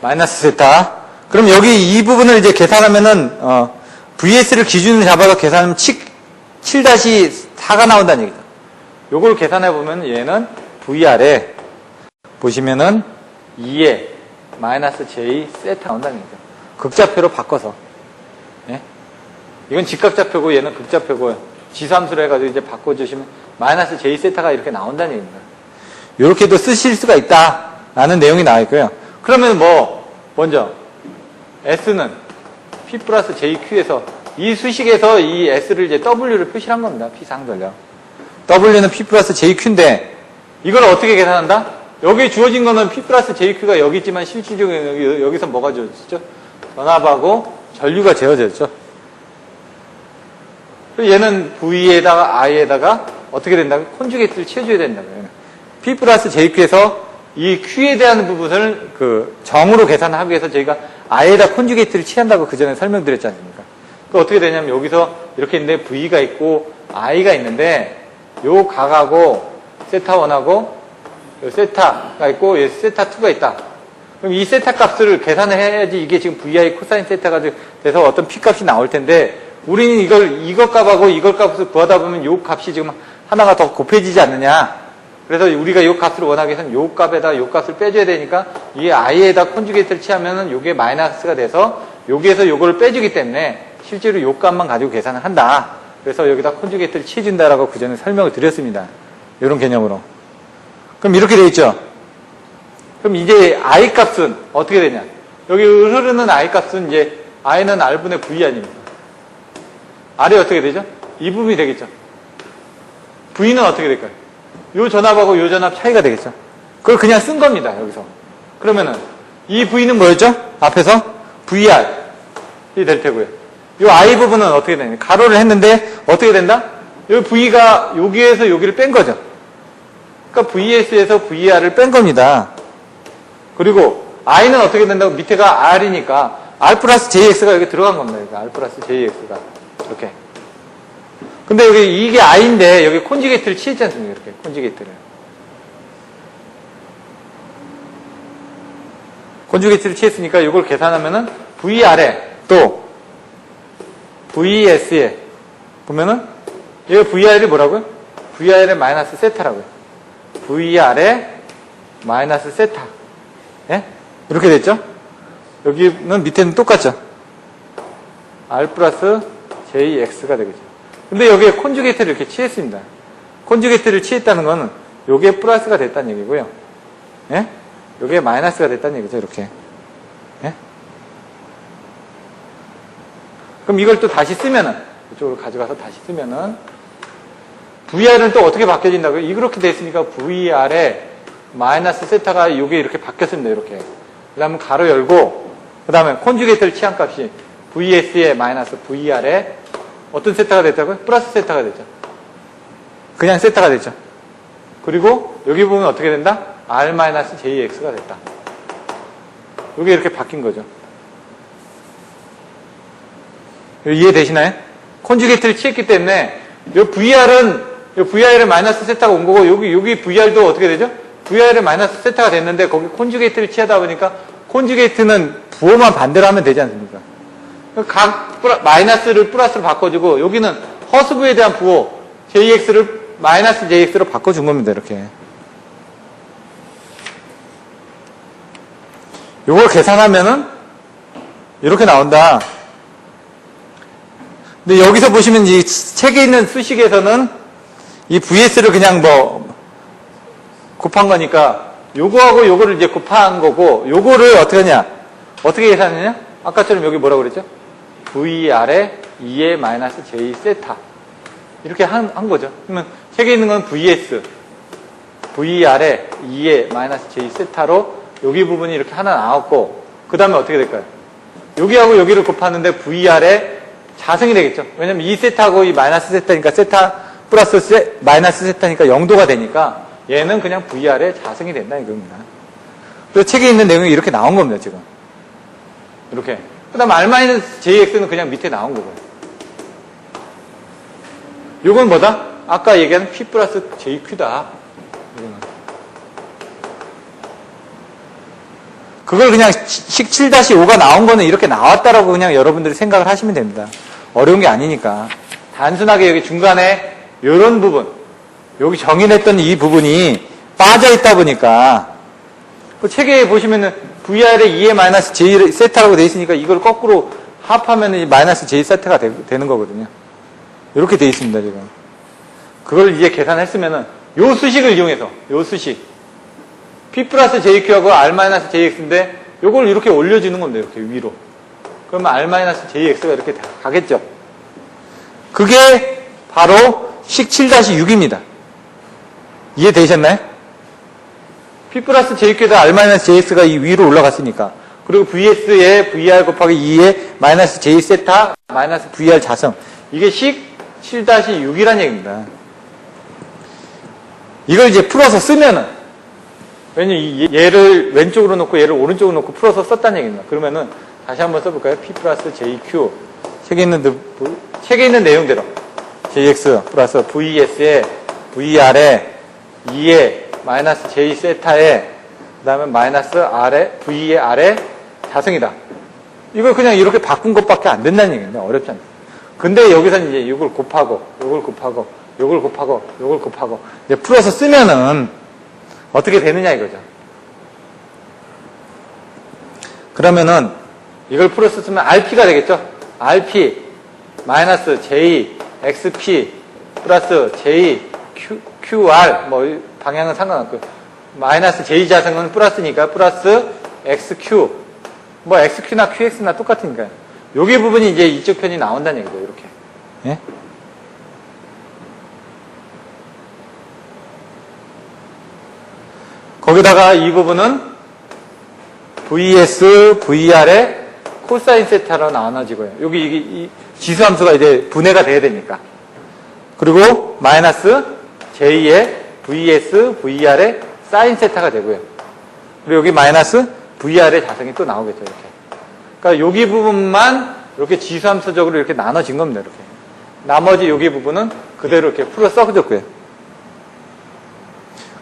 마이너스 세타. 그럼 여기 이 부분을 이제 계산하면은, VS를 기준으로 잡아서 계산하면 7-4가 나온다는 얘기죠. 요걸 계산해보면 얘는 VR에 보시면은 2에 마이너스 J 세타 나온다는 얘기죠. 극좌표로 바꿔서. 예? 이건 직각좌표고 얘는 극좌표고 지수함수로 해가지고 이제 바꿔주시면 마이너스 J 세타가 이렇게 나온다는 얘기입니다. 이렇게도 쓰실 수가 있다라는 내용이 나와 있고요. 그러면 먼저 S는 P 플러스 JQ에서 이 수식에서 이 S를 이제 W를 표시한 겁니다. P 상전력. W는 P 플러스 JQ인데 이걸 어떻게 계산한다? 여기 주어진 거는 P 플러스 JQ가 여기 있지만 실질적으로 여기서 뭐가 주어졌죠? 전압하고 전류가 재어졌죠. 얘는 V에다가 I에다가 어떻게 된다고? 콘주게이트를 채워줘야 된다고요. P 플러스 JQ에서 이 Q에 대한 부분을 그 정으로 계산하기 위해서 저희가 I에다 콘주게이트를 취한다고 그 전에 설명드렸지 않습니까? 그 어떻게 되냐면 여기서 이렇게 있는데 V가 있고 I가 있는데 요 각하고 세타1하고 요 세타가 있고 요 세타2가 있다. 그럼 이 세타 값을 계산을 해야지 이게 지금 VI 코사인 세타가 돼서 어떤 P 값이 나올 텐데 우리는 이것 값하고 이것 값을 구하다 보면 요 값이 지금 하나가 더 곱해지지 않느냐. 그래서 우리가 요 값을 원하기 위해서는 요 값에다 요 값을 빼줘야 되니까 이 I에다 콘주게이트를 취하면은 요게 마이너스가 돼서 여기에서 요거를 빼주기 때문에 실제로 요 값만 가지고 계산을 한다. 그래서 여기다 콘주게이트를 취해준다라고 그 전에 설명을 드렸습니다. 이런 개념으로. 그럼 이렇게 돼 있죠? 그럼 이제 I 값은 어떻게 되냐? 여기 흐르는 I 값은 이제 I는 R분의 V 아닙니까? R이 어떻게 되죠? 이 부분이 되겠죠? V는 어떻게 될까요? 요 전압하고 요 전압 차이가 되겠죠? 그걸 그냥 쓴 겁니다, 여기서. 그러면은, 이 V는 뭐였죠? 앞에서? VR이 될 테고요. 요 I 부분은 어떻게 되냐? 가로를 했는데, 어떻게 된다? 요 V가 여기에서 여기를 뺀 거죠. 그러니까 VS에서 VR을 뺀 겁니다. 그리고 I는 어떻게 된다고? 밑에가 R이니까, R 플러스 JX가 여기 들어간 겁니다. 여기 R 플러스 JX가. 이렇게. 근데 여기 이게 I인데 여기 콘주게이트를 취했지 않습니까? 이렇게 콘주게이트를. 콘주게이트를 취했으니까 이걸 계산하면은 VR에 또 VS에 보면은 여기 VR이 뭐라고요? VR에 마이너스 세타라고요. VR에 마이너스 세타. 예? 이렇게 됐죠? 여기는 밑에는 똑같죠? R 플러스 JX가 되겠죠. 근데 여기에 콘주게이트를 이렇게 취했습니다. 콘주게이트를 취했다는 거는 요게 플러스가 됐다는 얘기고요. 예? 요게 마이너스가 됐다는 얘기죠, 이렇게. 예? 그럼 이걸 또 다시 쓰면은, 이쪽으로 가져가서 다시 쓰면은, VR은 또 어떻게 바뀌어진다고요? 이렇게 됐으니까 VR에 마이너스 세타가 요게 이렇게 바뀌었습니다, 이렇게. 그 다음에 가로 열고, 그 다음에 콘주게이트를 취한 값이 VS에 마이너스 VR에 어떤 세타가 됐다고요? 플러스 세타가 됐죠. 그냥 세타가 됐죠. 그리고 여기 보면 어떻게 된다? R-JX가 됐다. 이게 이렇게 바뀐 거죠. 이해되시나요? 콘주게이트를 취했기 때문에 이 VR에 마이너스 세타가 온 거고 여기 VR도 어떻게 되죠? VR에 마이너스 세타가 됐는데 거기 콘주게이트를 취하다 보니까 콘주게이트는 부호만 반대로 하면 되지 않습니까? 각 마이너스를 플러스로 바꿔주고 여기는 허수부에 대한 부호 JX를 마이너스 JX로 바꿔준 겁니다. 이렇게. 요걸 계산하면은 이렇게 나온다. 근데 여기서 보시면 이 책에 있는 수식에서는 이 VS를 그냥 뭐 곱한 거니까 요거하고 요거를 이제 곱한 거고 요거를 어떻게 하냐? 어떻게 계산하냐? 아까처럼 여기 뭐라고 그랬죠? VR에 2의 마이너스 J 세타. 이렇게 한 거죠. 그러면 책에 있는 건 VS, VR에 2의 마이너스 J 세타로 여기 부분이 이렇게 하나 나왔고, 그 다음에 어떻게 될까요? 여기하고 여기를 곱하는데 VR에 자승이 되겠죠. 왜냐면 이 세타하고 이 마이너스 세타니까 세타 플러스 마이너스 세타니까 0도가 되니까 얘는 그냥 VR에 자승이 된다 이겁니다. 그래서 책에 있는 내용이 이렇게 나온 겁니다, 지금. 이렇게. 그 다음 R-JX는 그냥 밑에 나온 거고요. 요건 뭐다? 아까 얘기한 P 플러스 JQ다. 이거는. 그걸 그냥 식 7-5가 나온 거는 이렇게 나왔다라고 그냥 여러분들이 생각을 하시면 됩니다. 어려운 게 아니니까. 단순하게 여기 중간에 요런 부분, 여기 정의했던 이 부분이 빠져 있다 보니까 그 책에 보시면은 VR에 2의 마이너스 J 세타라고 되어 있으니까 이걸 거꾸로 합하면 마이너스 J 세타가 되는 거거든요. 이렇게 되어 있습니다, 지금. 그걸 이제 계산했으면은 요 수식을 이용해서 요 수식 P 플러스 JQ하고 R 마이너스 JX인데 요걸 이렇게 올려주는 겁니다, 이렇게 위로. 그러면 R 마이너스 JX가 이렇게 가겠죠. 그게 바로 식 7-6입니다. 이해되셨나요? P 플러스 JQ에다 R-JX가 이 위로 올라갔으니까. 그리고 VS에 VR 곱하기 2에 마이너스 J 세타 마이너스 VR 자성. 이게 식 7-6이란 얘기입니다. 이걸 이제 풀어서 쓰면은 왜냐면 얘를 왼쪽으로 놓고 얘를 오른쪽으로 놓고 풀어서 썼다는 얘기입니다. 그러면은 다시 한번 써볼까요? P 플러스 JQ. 책에 있는 내용대로. JX 플러스 VS에 VR에 2에 마이너스 J 세타에 그 다음에 마이너스 R에 V의 R에 자승이다. 이걸 그냥 이렇게 바꾼 것밖에 안 된다는 얘기입니다. 어렵지 않다. 근데 여기서는 이제 이걸 곱하고, 요걸 곱하고, 요걸 곱하고, 요걸 곱하고, 이제 풀어서 쓰면은 어떻게 되느냐 이거죠. 그러면은 이걸 풀어서 쓰면 RP가 되겠죠? RP 마이너스 J XP 플러스 J QR 뭐 방향은 상관없고 마이너스 J 자승은 플러스니까 플러스 XQ 뭐 XQ나 QX나 똑같으니까요. 여기 부분이 이제 이쪽 편이 나온다는 얘기죠. 이렇게. 예? 거기다가 이 부분은 VS, VR의 코사인 세타로 나눠지고요. 여기 이 지수함수가 이제 분해가 돼야 되니까. 그리고 마이너스 J의 VS, VR의 사인 세타가 되고요. 그리고 여기 마이너스 VR의 자승이 또 나오겠죠. 이렇게. 그러니까 여기 부분만 이렇게 지수함수적으로 이렇게 나눠진 겁니다. 이렇게. 나머지 여기 부분은 그대로 이렇게 풀어 써줬고요.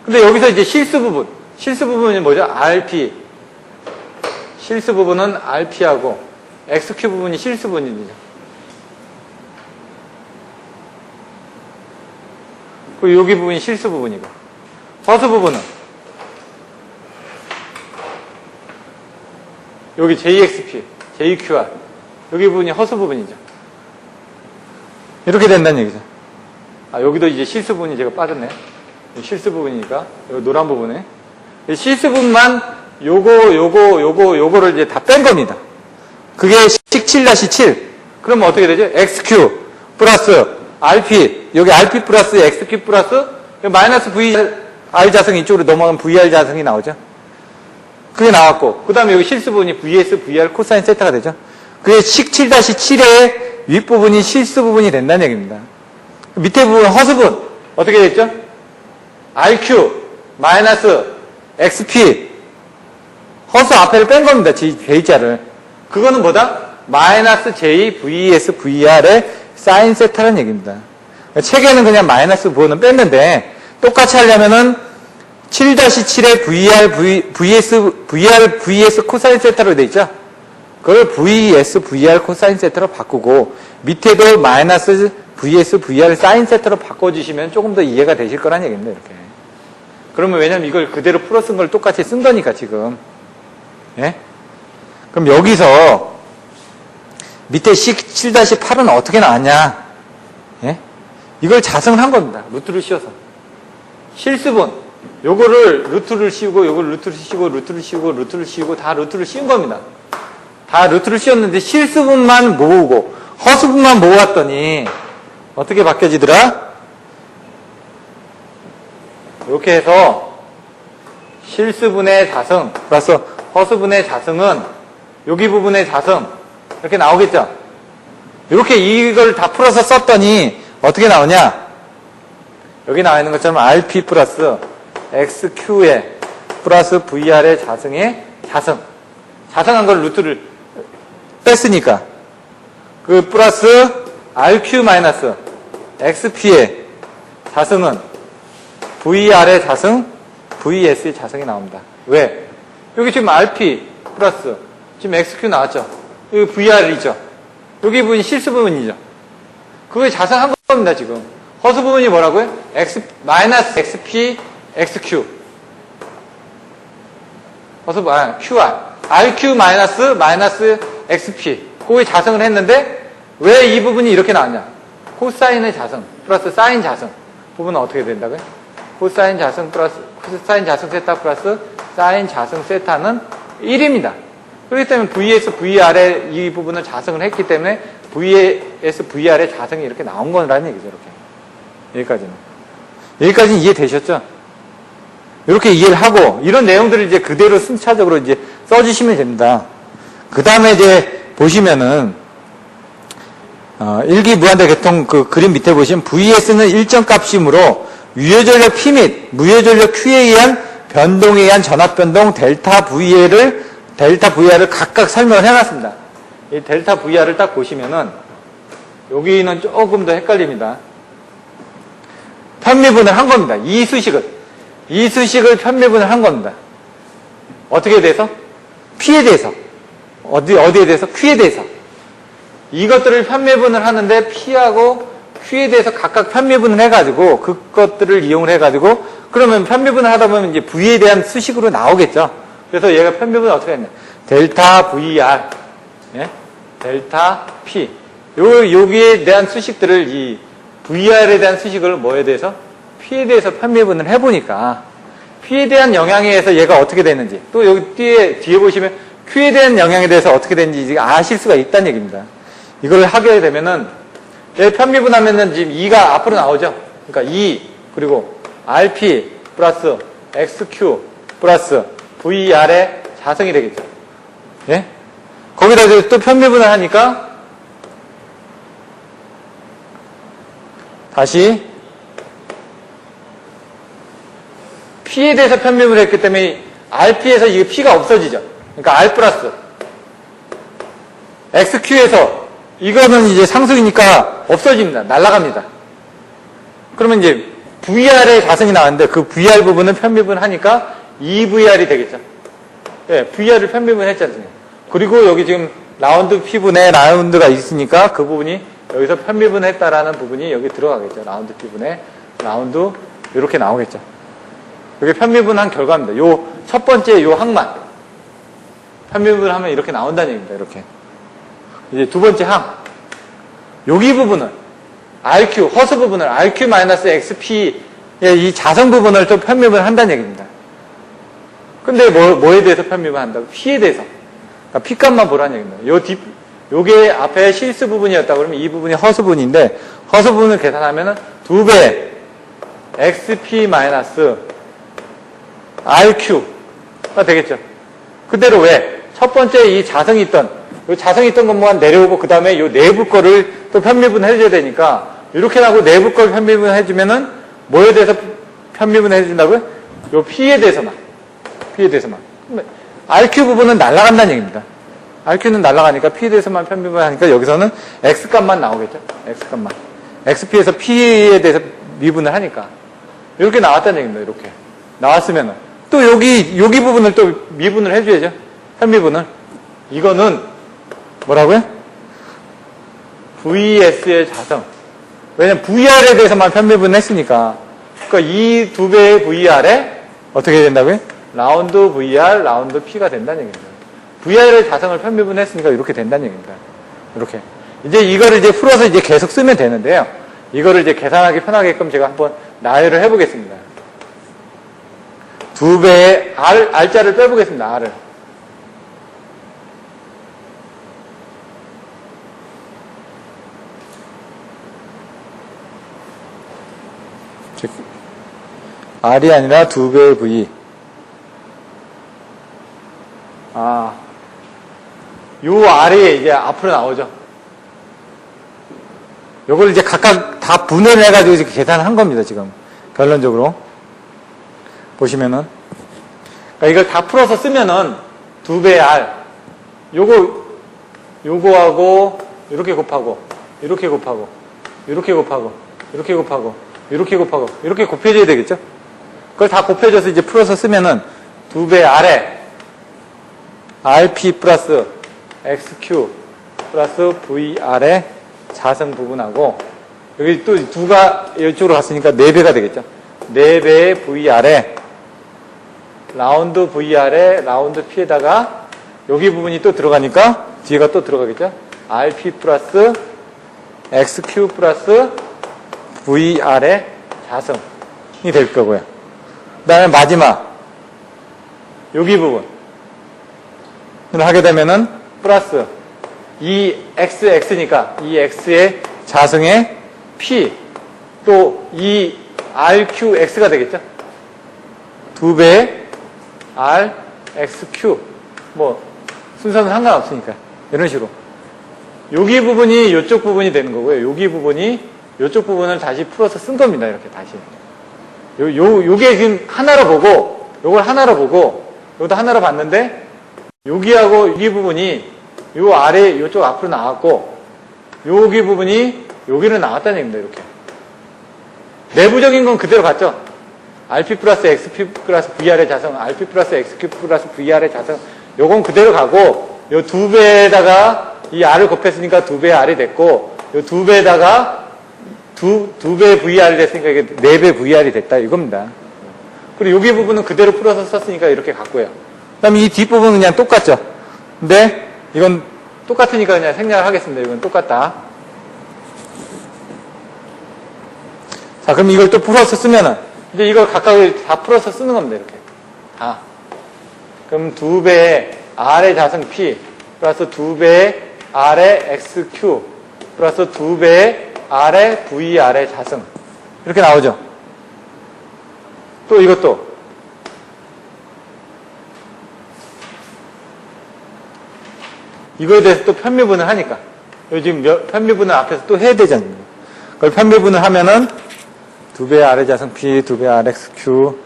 근데 여기서 이제 실수 부분이 뭐죠? RP. 실수 부분은 RP하고 XQ 부분이 실수 부분이죠. 그리고 여기 부분이 실수 부분이고 허수 부분은 여기 JXP, JQR 여기 부분이 허수 부분이죠. 이렇게 된다는 얘기죠. 아 여기도 이제 실수 부분이 제가 빠졌네. 실수 부분이니까 여기 노란 부분에 실수 부분만 요거를 이제 다 뺀 겁니다. 그게 17-7 그러면 어떻게 되죠? XQ 플러스 RP 여기 RP 플러스 XQ 플러스 마이너스 VR 자승이 이쪽으로 넘어가면 VR 자승이 나오죠. 그게 나왔고 그 다음에 여기 실수 부분이 VS, VR 코사인 세타가 되죠. 그게 17-7의 윗부분이 실수 부분이 된다는 얘기입니다. 밑에 부분 허수 부분 어떻게 됐죠? RQ 마이너스 XP 허수 앞에를 뺀 겁니다. J자를. 그거는 뭐다? 마이너스 J, VS, VR의 사인 세타라는 얘기입니다. 책에는 그냥 마이너스 부분은 뺐는데 똑같이 하려면은 7-7의 VR, VS 코사인 세타로 돼 있죠? 그걸 VS, VR 코사인 세타로 바꾸고 밑에도 마이너스 VS, VR 사인 세타로 바꿔주시면 조금 더 이해가 되실 거란 얘기입니다. 이렇게. 그러면 왜냐면 이걸 그대로 풀어 쓴 걸 똑같이 쓴 거니까 지금. 예? 그럼 여기서 밑에 7-8은 어떻게 나왔냐? 예? 이걸 자승을 한 겁니다. 루트를 씌워서. 실수분. 요거를 루트를 씌우고, 요걸 루트를 씌우고, 루트를 씌우고, 루트를 씌우고, 다 루트를 씌운 겁니다. 다 루트를 씌웠는데 실수분만 모으고, 허수분만 모았더니, 어떻게 바뀌어지더라? 이렇게 해서, 실수분의 자승, 플러스 허수분의 자승은, 여기 부분의 자승, 이렇게 나오겠죠? 이렇게 이걸 다 풀어서 썼더니, 어떻게 나오냐? 여기 나와 있는 것처럼 RP 플러스 XQ에 플러스 VR의 자승의 자승. 자승한 걸 루트를 뺐으니까. 그 플러스 RQ 마이너스 XP의 자승은 VR의 자승, VS의 자승이 나옵니다. 왜? 여기 지금 RP 플러스 지금 XQ 나왔죠? 여기 VR이죠? 여기 부분이 실수 부분이죠? 그걸 자승한 겁니다, 지금. 허수 부분이 뭐라고요? 마이너스 XP, XQ. 허수 부분, QR. RQ 마이너스 XP. 그거에 자승을 했는데, 왜 이 부분이 이렇게 나왔냐? 코사인의 자승, 플러스 사인 자승. 부분은 어떻게 된다고요? 코사인 자승 플러스, 코사인 자승 세타 플러스 사인 자승 세타는 1입니다. 그렇기 때문에 VS, VR의 이 부분을 자승을 했기 때문에 VS, VR의 자승이 이렇게 나온 거라는 얘기죠, 이렇게. 여기까지는 이해되셨죠? 이렇게 이해를 하고, 이런 내용들을 이제 그대로 순차적으로 이제 써주시면 됩니다. 그 다음에 이제 보시면은, 일기 무한대 계통 그 그림 밑에 보시면 VS는 일정 값이므로 유효전력 P 및 무효전력 Q에 의한 변동에 의한 전압 변동 델타 VR을 각각 설명을 해놨습니다. 이 델타 VR을 딱 보시면은 여기는 조금 더 헷갈립니다. 편미분을 한 겁니다. 이 수식을 편미분을 한 겁니다. 어떻게 돼서? P에 대해서. 어디에 대해서? Q에 대해서. 이것들을 편미분을 하는데 P하고 Q에 대해서 각각 편미분을 해가지고 그것들을 이용을 해가지고 그러면 편미분을 하다 보면 이제 V에 대한 수식으로 나오겠죠. 그래서 얘가 편미분을 어떻게 했냐. 델타 VR. 예? 델타 P. 여기에 대한 수식들을 이 VR에 대한 수식을 뭐에 대해서? P에 대해서 편미분을 해보니까 P에 대한 영향에 의해서 얘가 어떻게 됐는지 또 여기 뒤에 보시면 Q에 대한 영향에 대해서 어떻게 됐는지 아실 수가 있다는 얘기입니다. 이걸 하게 되면은 얘 편미분하면은 지금 2가 앞으로 나오죠. 그러니까 2 그리고 RP 플러스 XQ 플러스 VR의 자성이 되겠죠. 예? 거기다 이제 또 편미분을 하니까 다시 P에 대해서 편미분을 했기 때문에 RP에서 이게 P가 없어지죠. 그러니까 R 플러스 XQ에서 이거는 이제 상수이니까 없어집니다. 날아갑니다. 그러면 이제 VR의 자성이 나왔는데 그 VR 부분은 편미분을 하니까 EVR이 되겠죠. 예, VR을 편미분 했지 않습니까? 그리고 여기 지금 라운드 P분에 라운드가 있으니까 그 부분이 여기서 편미분 했다라는 부분이 여기 들어가겠죠. 라운드 P분에 라운드 이렇게 나오겠죠. 이게 편미분한 결과입니다. 요 첫 번째 요 항만 편미분을 하면 이렇게 나온다는 얘기입니다. 이렇게. 이제 두 번째 항. 여기 부분은 RQ, 허수 부분을 RQ-XP 이 자성 부분을 또 편미분을 한다는 얘기입니다. 근데 뭐에 대해서 편미분을 한다고? P에 대해서. 그러니까 P값만 보라는 얘기입니다. 요게 앞에 실수 부분이었다 그러면 이 부분이 허수 부분인데 허수 부분을 계산하면은 2배 XP-RQ가 되겠죠. 그대로 왜? 첫 번째 이 자성이 있던 요 자성이 있던 것만 내려오고 그 다음에 요 내부 거를 또 편미분 해줘야 되니까 이렇게 하고 내부 걸 편미분 해주면은 뭐에 대해서 편미분 해준다고요? 요 P에 대해서만. RQ 부분은 날아간다는 얘기입니다. RQ는 날아가니까 P에 대해서만 편미분 하니까 여기서는 X값만 나오겠죠. X값만. XP에서 P에 대해서 미분을 하니까. 이렇게 나왔다는 얘기입니다. 이렇게. 나왔으면은. 또 여기 부분을 또 미분을 해줘야죠. 편미분을. 이거는 뭐라고요? VS의 자성. 왜냐면 VR에 대해서만 편미분을 했으니까. 그러니까 이 두 배의 VR에 어떻게 된다고요? 라운드 VR, 라운드 P가 된다는 얘기입니다. VR의 자성을 편미분했으니까 이렇게 된다는 얘기입니다. 이렇게. 이제 이거를 이제 풀어서 이제 계속 쓰면 되는데요. 이거를 이제 계산하기 편하게끔 제가 한번 나열을 해보겠습니다. 두 배의 R자를 빼보겠습니다. R을. R이 아니라 두 배의 V. 요 R이 이제 앞으로 나오죠. 요걸 이제 각각 다 분해를 해가지고 이렇게 계산한 겁니다, 지금. 결론적으로. 보시면은. 그러니까 이걸 다 풀어서 쓰면은 두 배의 R. 요거하고, 이렇게 곱하고, 이렇게 곱하고, 이렇게 곱하고, 이렇게 곱하고, 이렇게 곱하고, 이렇게 곱해줘야 되겠죠? 그걸 다 곱해줘서 이제 풀어서 쓰면은 두 배의 R에 RP 플러스 XQ 플러스 VR의 자성 부분하고 여기 또 두가 이쪽으로 갔으니까 4배가 되겠죠. 4배의 VR에 라운드 VR에 라운드 P에다가 여기 부분이 또 들어가니까 뒤에가 또 들어가겠죠. RP 플러스 XQ 플러스 VR의 자성이 될 거고요. 그 다음에 마지막 여기 부분을 하게 되면은 플러스 이 XX니까 이 X의 자성의 P 또 이 RQX가 되겠죠. 두 배의 RXQ 뭐 순서는 상관없으니까 이런 식으로 여기 부분이 이쪽 부분이 되는 거고요. 여기 부분이 이쪽 부분을 다시 풀어서 쓴 겁니다. 이렇게 다시 요게 지금 하나로 보고 요걸 하나로 보고, 요것도 하나로 봤는데, 여기하고 여기 부분이 요 아래, 요쪽 앞으로 나왔고, 여기 부분이 여기로 나왔다는 얘기입니다, 이렇게. 내부적인 건 그대로 갔죠? RP 플러스 XP 플러스 VR의 자성, RP 플러스 XQ 플러스 VR의 자성, 요건 그대로 가고, 요 2배에다가 이 R을 곱했으니까 2배의 R이 됐고, 요 2배에다가 2배 VR이 됐으니까 이게 4배 VR이 됐다, 이겁니다. 그리고 여기 부분은 그대로 풀어서 썼으니까 이렇게 갔고요. 그 다음에 이 뒷부분은 그냥 똑같죠? 근데 이건 똑같으니까 그냥 생략을 하겠습니다. 이건 똑같다. 자, 그럼 이걸 또 풀어서 쓰면은, 이제 이걸 각각 다 풀어서 쓰는 겁니다, 이렇게. 다. 그럼 2배의 R의 자성 P, 플러스 2배의 R의 XQ, 플러스 2배의 R의 VR의 자성. 이렇게 나오죠? 또 이것도. 이거에 대해서 또 편미분을 하니까. 요즘 편미분을 앞에서 또 해야 되잖아요. 그걸 편미분을 하면은 2배의 R의 자성 P, 2배의 RXQ,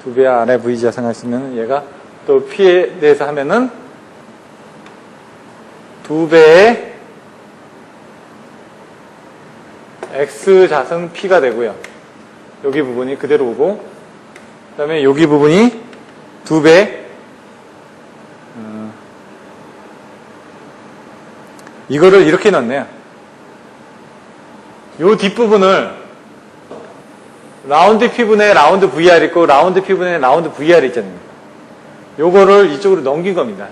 2배의 R의 V 자성 하시면 얘가 또 P에 대해서 하면은 2배의 X 자성 P가 되고요. 여기 부분이 그대로 오고, 그 다음에 여기 부분이 2배, 이거를 이렇게 넣네요. 요 뒷부분을 라운드 P분의 라운드 VR 있고, 라운드 P분의 라운드 VR 있잖아요. 요거를 이쪽으로 넘긴 겁니다.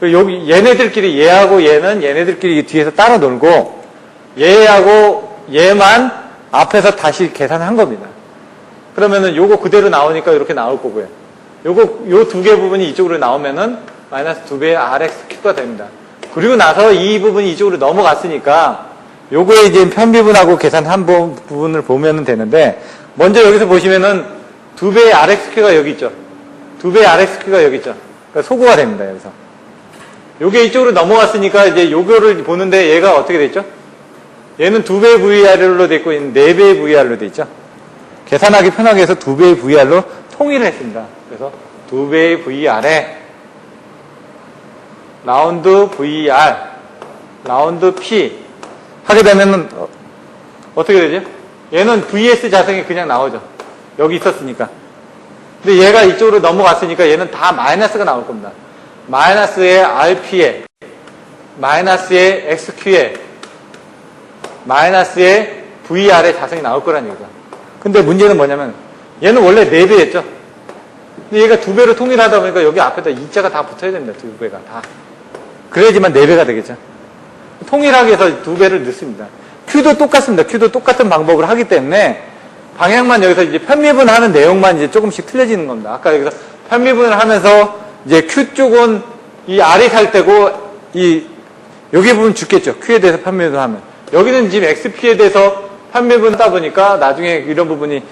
그리고 여기 얘네들끼리, 얘하고 얘는 얘네들끼리 뒤에서 따로 놀고, 얘하고 얘만 앞에서 다시 계산한 겁니다. 그러면은 요거 그대로 나오니까 이렇게 나올 거고요. 요 두 개 부분이 이쪽으로 나오면은 마이너스 2배의 RXQ가 됩니다. 그리고 나서 이 부분이 이쪽으로 넘어갔으니까 요거에 이제 편비분하고 계산한 부분을 보면 되는데, 먼저 여기서 보시면은 2배의 RXQ가 여기 있죠. 2배의 RXQ가 여기 있죠. 그러니까 소구가 됩니다, 여기서. 요게 이쪽으로 넘어갔으니까 이제 요거를 보는데 얘가 어떻게 됐죠? 얘는 2배의 VR로 돼 있고, 얘는 4배의 VR로 돼 있죠. 계산하기 편하게 해서 2배의 VR로 통일을 했습니다. 그래서 2배의 VR에 라운드 VR, 라운드 P 하게 되면은 어떻게 되죠? 얘는 VS 자성이 그냥 나오죠. 여기 있었으니까. 근데 얘가 이쪽으로 넘어갔으니까 얘는 다 마이너스가 나올 겁니다. 마이너스의 RP에, 마이너스의 XQ에, 마이너스의 VR의 자성이 나올 거라는 얘기죠. 근데 문제는 뭐냐면 얘는 원래 4배였죠. 근데 얘가 2배로 통일하다 보니까 여기 앞에다 2자가 다 붙어야 됩니다. 2배가 다. 그래야지만 4배가 되겠죠. 통일하기 위해서 2배를 넣습니다. Q도 똑같습니다. Q도 똑같은 방법을 하기 때문에 방향만 여기서 이제 편미분하는 내용만 이제 조금씩 틀려지는 겁니다. 아까 여기서 편미분을 하면서 이제 Q 쪽은 이 R이 살 때고 여기 부분 죽겠죠. Q에 대해서 편미분을 하면. 여기는 지금 XP에 대해서 편미분 하다 보니까 나중에 이런 부분이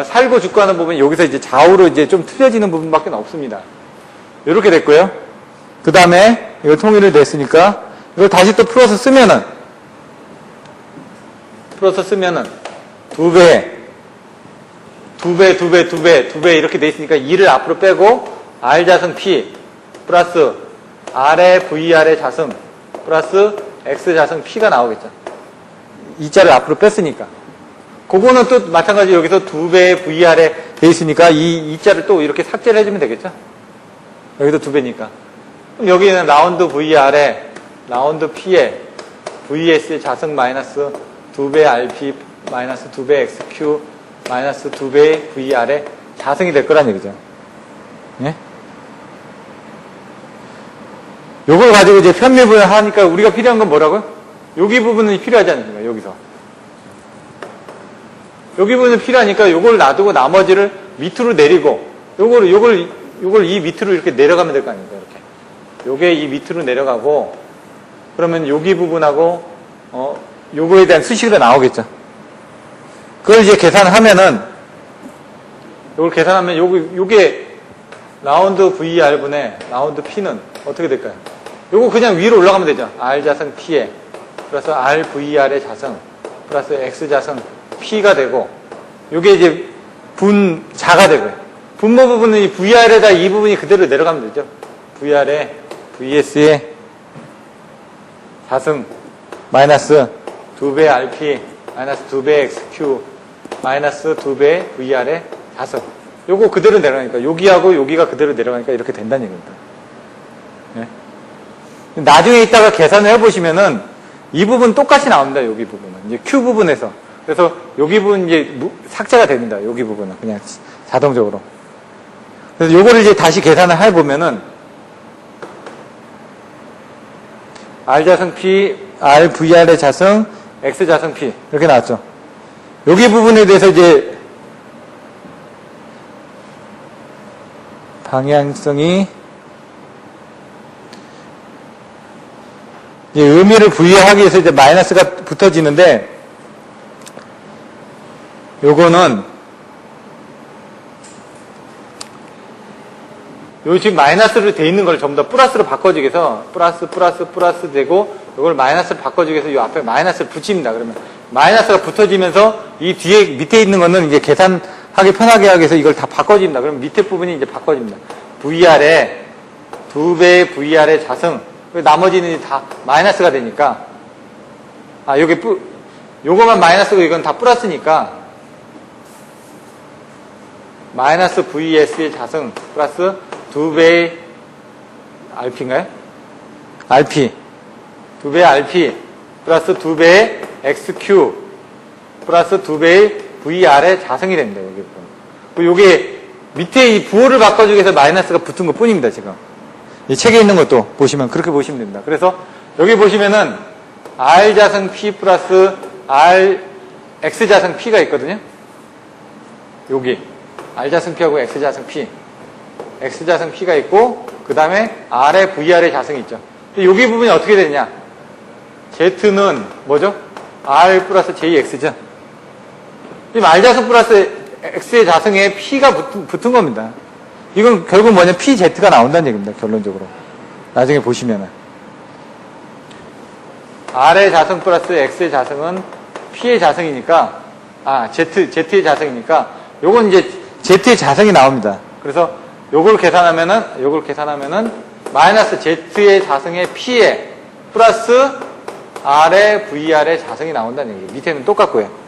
살고 죽고 하는 부분이 여기서 이제 좌우로 이제 좀 틀려지는 부분밖에 없습니다. 이렇게 됐고요. 그 다음에 이걸 통일을 냈으니까 이걸 다시 또 풀어서 쓰면은 2배 이렇게 돼 있으니까 2를 앞으로 빼고 R 자승 P 플러스 R의 VR의 자승 플러스 X 자승 P가 나오겠죠. 2자를 앞으로 뺐으니까. 그거는 또 마찬가지 여기서 2배의 VR에 돼 있으니까 이 2자를 또 이렇게 삭제를 해주면 되겠죠. 여기도 2배니까. 그럼 여기는 라운드 VR에 라운드 P에 VS 자승 마이너스 2배 RP 마이너스 2배 XQ 마이너스 2배 VR에 자승이 될 거란 얘기죠. 예? 요걸 가지고 이제 편미분을 하니까 우리가 필요한 건 뭐라고요? 여기 부분이 필요하지 않습니까? 여기서. 여기 부분이 필요하니까 요걸 놔두고 나머지를 밑으로 내리고 요걸 이 밑으로 이렇게 내려가면 될 거 아닙니까? 이렇게. 요게 이 밑으로 내려가고 그러면 여기 부분하고 요거에 대한 수식으로 나오겠죠. 그걸 이제 계산하면은 요걸 계산하면 요게 라운드 VR분의 라운드 P는 어떻게 될까요? 요거 그냥 위로 올라가면 되죠. R 자승 P에 플러스 R VR의 자승 플러스 X 자승 P가 되고 요게 이제 분자가 되고요. 분모 부분은 이 VR에다 이 부분이 그대로 내려가면 되죠. VR에 VS의 자승 마이너스 2배 RP 마이너스 2배 XQ 마이너스 2배 VR의 자승. 요거 그대로 내려가니까 여기하고 여기가 그대로 내려가니까 이렇게 된다는 얘기입니다. 네? 나중에 이따가 계산을 해보시면은 이 부분 똑같이 나옵니다. 여기 부분은 이제 Q 부분에서. 그래서 여기 부분 이제 삭제가 됩니다. 여기 부분은 그냥 자동적으로. 그래서 요거를 이제 다시 계산을 해보면은 R 자승 P, R VR의 자승, X 자승 P 이렇게 나왔죠. 여기 부분에 대해서 이제 방향성이 이제 의미를 부여하기 위해서 이제 마이너스가 붙어지는데 요거는 요 지금 마이너스로 돼 있는 걸 전부 다 플러스로 바꿔주기 위해서 플러스 되고 요걸 마이너스로 바꿔주기 위해서 요 앞에 마이너스를 붙입니다. 그러면 마이너스가 붙어지면서 이 뒤에 밑에 있는 거는 이제 계산하기 편하게 하기 위해서 이걸 다 바꿔줍니다. 그럼 밑에 부분이 이제 바꿔집니다. VR에 2배의 VR의 자승 나머지는 다 마이너스가 되니까 여기 요거만 마이너스고 이건 다 플러스니까 마이너스 VS의 자승 플러스 2배의 RP인가요? RP 2배의 RP 플러스 2배의 XQ 플러스 2배의 VR의 자승이 됩니다. 여기 요게 밑에 이 부호를 바꿔주기 위해서 마이너스가 붙은 것 뿐입니다. 지금 이 책에 있는 것도 보시면 그렇게 보시면 됩니다. 그래서 여기 보시면은 R 자승 P 플러스 R X 자승 P가 있거든요. 여기 R 자승 P하고 X 자승 P X 자승 P가 있고 그 다음에 R에 VR의 자승이 있죠. 근데 여기 부분이 어떻게 되냐? Z는 뭐죠? R 플러스 JX죠. 지금 R 자승 플러스 X의 자승에 P가 붙은 겁니다. 이건 결국 뭐냐? PZ가 나온다는 얘기입니다. 결론적으로. 나중에 보시면은. R의 자승 플러스 X의 자승은 P의 자승이니까, Z의 자승이니까, 요건 이제 Z의 자승이 나옵니다. 그래서 요걸 계산하면은, 마이너스 Z의 자승에 P에 플러스 R의 VR의 자승이 나온다는 얘기예요. 밑에는 똑같고요.